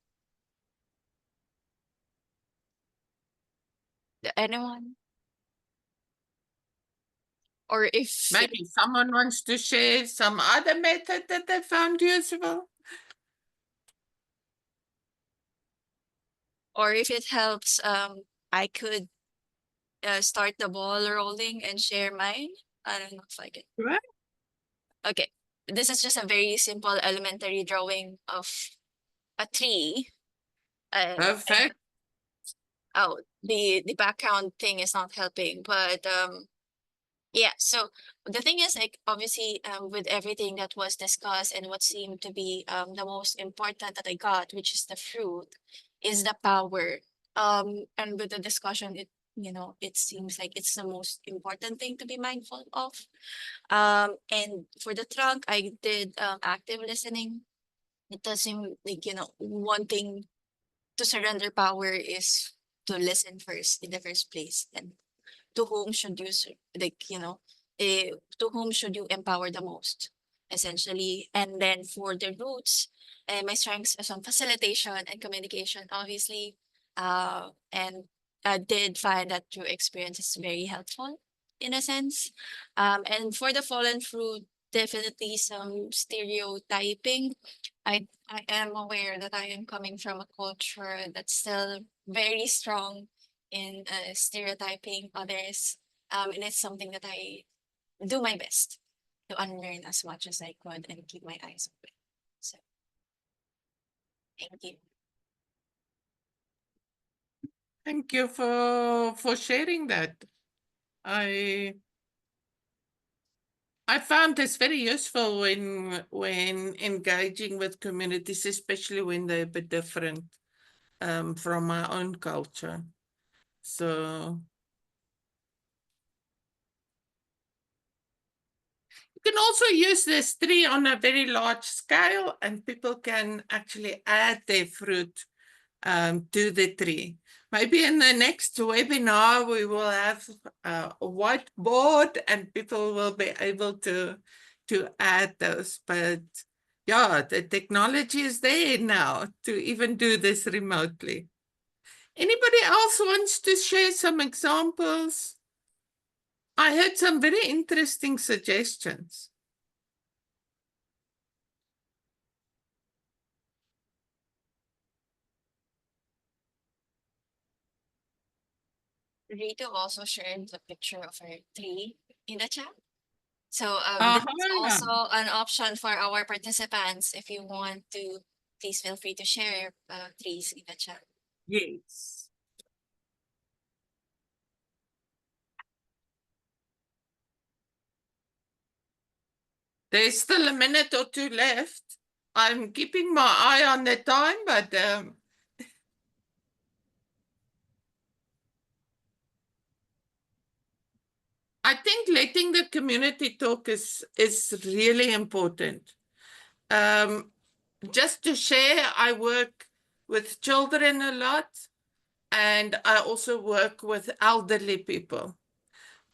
Anyone? Or if Maybe someone wants to share some other method that they found useful. or if it helps, I could start the ball rolling and share mine. I don't know if I can. Right. Okay, this is just a very simple elementary drawing of a tree. Perfect. Oh, the background thing is not helping, but yeah. So the thing is, like, obviously, with everything that was discussed and what seemed to be the most important that I got, which is the fruit, is the power. And with the discussion, it seems like it's the most important thing to be mindful of. And for the trunk, I did active listening. It does seem like, one thing to surrender power is to listen first in the first place. And to whom should you to whom should you empower the most, essentially. And then for the roots, my strengths is on facilitation and communication, obviously. And I did find that through experience is very helpful in a sense. And for the fallen fruit, definitely some stereotyping. I am aware that I am coming from a culture that's still very strong in stereotyping others. And it's something that I do my best to unlearn as much as I could and keep my eyes open. So, thank you. Thank you for sharing that. I found this very useful when engaging with communities, especially when they're a bit different from my own culture. So you can also use this tree on a very large scale, and people can actually add their fruit to the tree. Maybe in the next webinar, we will have a whiteboard and people will be able to add those. But yeah, the technology is there now to even do this remotely. Anybody else wants to share some examples? I heard some very interesting suggestions. Rito also shared the picture of her tree in the chat. So this is also an option for our participants. If you want to, please feel free to share your trees in the chat. Yes. There's still a minute or two left. I'm keeping my eye on the time, but I think letting the community talk is really important. Just to share, I work with children a lot, and I also work with elderly people.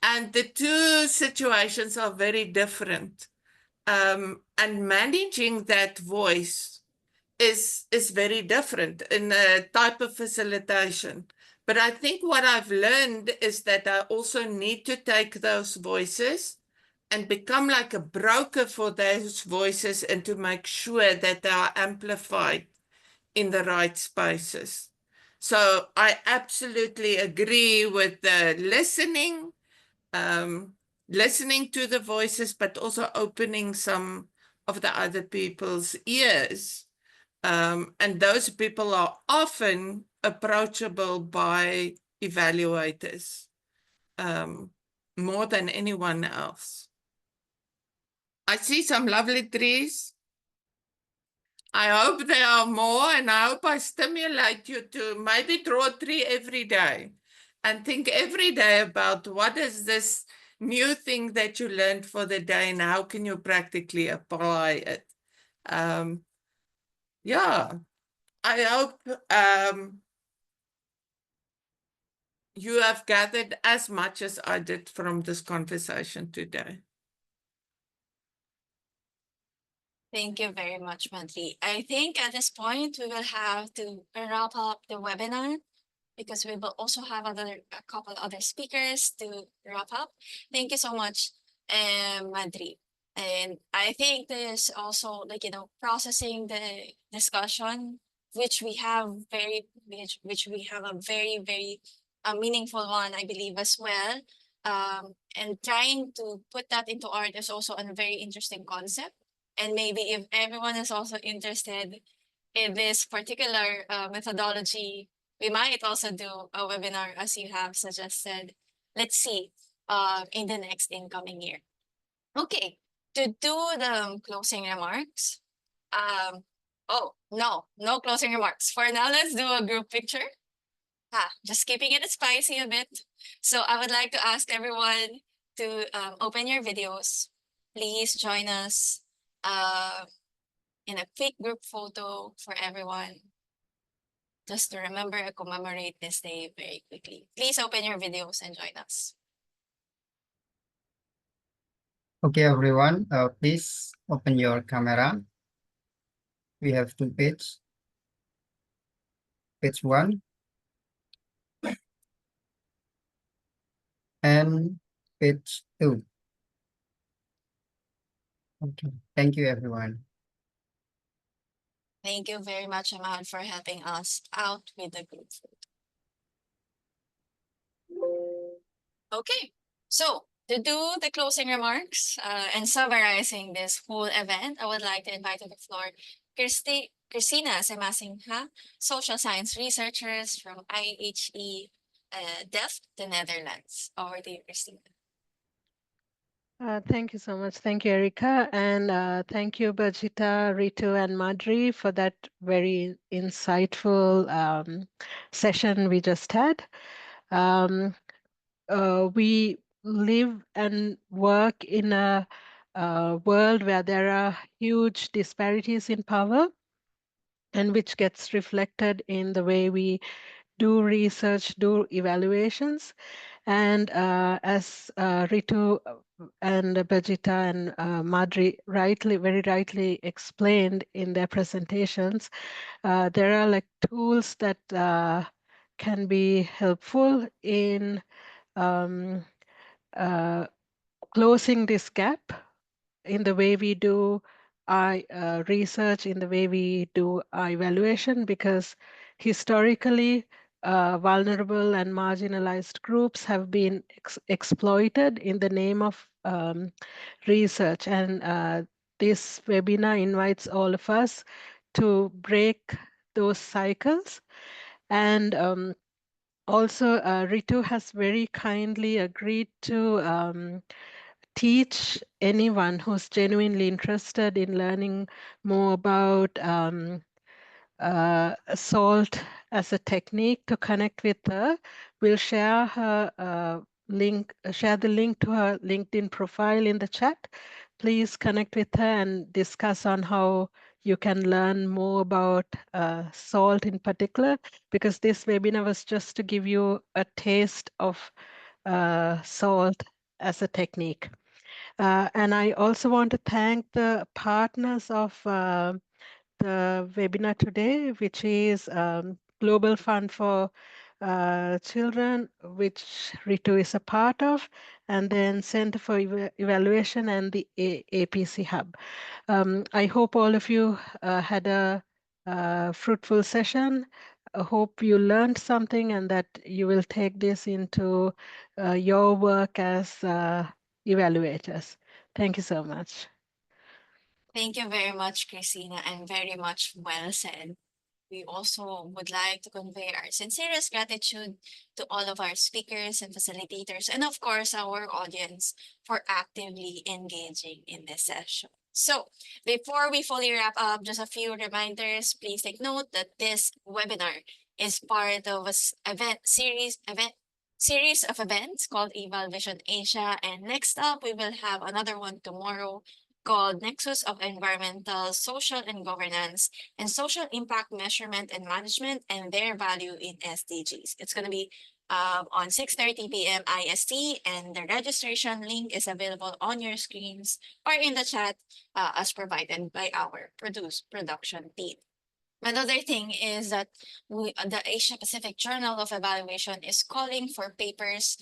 And the two situations are very different. And managing that voice is very different in a type of facilitation. But I think what I've learned is that I also need to take those voices and become like a broker for those voices and to make sure that they are amplified in the right spaces. So I absolutely agree with the listening to the voices, but also opening some of the other people's ears. And those people are often approachable by evaluators more than anyone else. I see some lovely trees. I hope there are more, and I hope I stimulate you to maybe draw a tree every day and think every day about what is this new thing that you learned for the day and how can you practically apply it. Yeah, I hope you have gathered as much as I did from this conversation today. Thank you very much, Madri. I think at this point we will have to wrap up the webinar because we will also have a couple other speakers to wrap up. Thank you so much, Madri. And I think there's also processing the discussion, which we have which we have a very meaningful one, I believe as well. And trying to put that into art is also a very interesting concept. And maybe if everyone is also interested in this particular methodology, we might also do a webinar as you have suggested. Let's see in the next incoming year. Okay, to do the closing remarks. Oh, no closing remarks. For now, let's do a group picture. Just keeping it spicy a bit. So I would like to ask everyone to open your videos. Please join us in a quick group photo for everyone, just to remember and commemorate this day very quickly. Please open your videos and join us. Okay, everyone, please open your camera. We have two pages. Page 1 and page 2. Okay, thank you, everyone. Thank you very much, Ahmad, for helping us out with the group photo. Okay, so to do the closing remarks and summarizing this whole event, I would like to invite to the floor Christina Semasingha, social science researchers from IHE Delft, the Netherlands. Over to you, Christina. Thank you so much. Thank you, Erica. And thank you, Bajita, Ritu, and Madri for that very insightful session we just had. We live and work in a world where there are huge disparities in power, and which gets reflected in the way we do research, do evaluations. And as Ritu and Bajita and Madri very rightly explained in their presentations, there are like tools that can be helpful in um, closing this gap in the way we do our research, in the way we do our evaluation, because historically, vulnerable and marginalized groups have been exploited in the name of research. And this webinar invites all of us to break those cycles. And also, Ritu has very kindly agreed to teach anyone who's genuinely interested in learning more about salt as a technique to connect with her. We'll share her share the link to her LinkedIn profile in the chat. Please connect with her and discuss on how you can learn more about salt in particular, because this webinar was just to give you a taste of salt as a technique. And I also want to thank the partners of the webinar today, which is Global Fund for Children, which Ritu is a part of, and then Center for Evaluation and the APC Hub. I hope all of you had a fruitful session. I hope you learned something and that you will take this into your work as evaluators. Thank you so much. Thank you very much, Christina, and very much well said. We also would like to convey our sincerest gratitude to all of our speakers and facilitators, and of course, our audience for actively engaging in this session. So, before we fully wrap up, just a few reminders. Please take note that this webinar is part of a series of events called Eval Vision Asia. And next up, we will have another one tomorrow called Nexus of Environmental, Social, and Governance and Social Impact Measurement and Management and Their Value in SDGs. It's going to be on 6:30 p.m. IST, and the registration link is available on your screens or in the chat as provided by our production team. Another thing is that the Asia Pacific Journal of Evaluation is calling for papers.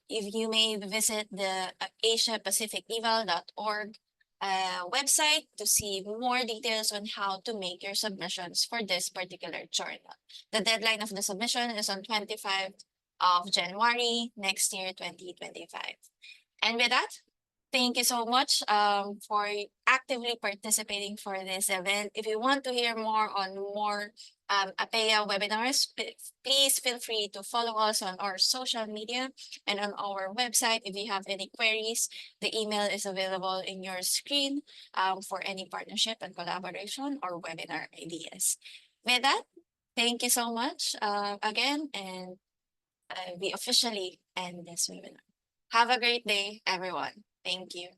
If you may visit the asiapacificeval.org website to see more details on how to make your submissions for this particular journal. The deadline of the submission is on 25th of January next year, 2025. And with that, thank you so much for actively participating for this event. If you want to hear more on more APEA webinars, please feel free to follow us on our social media and on our website. If you have any queries, the email is available in your screen for any partnership and collaboration or webinar ideas. With that, thank you so much again, and we officially end this webinar. Have a great day, everyone. Thank you.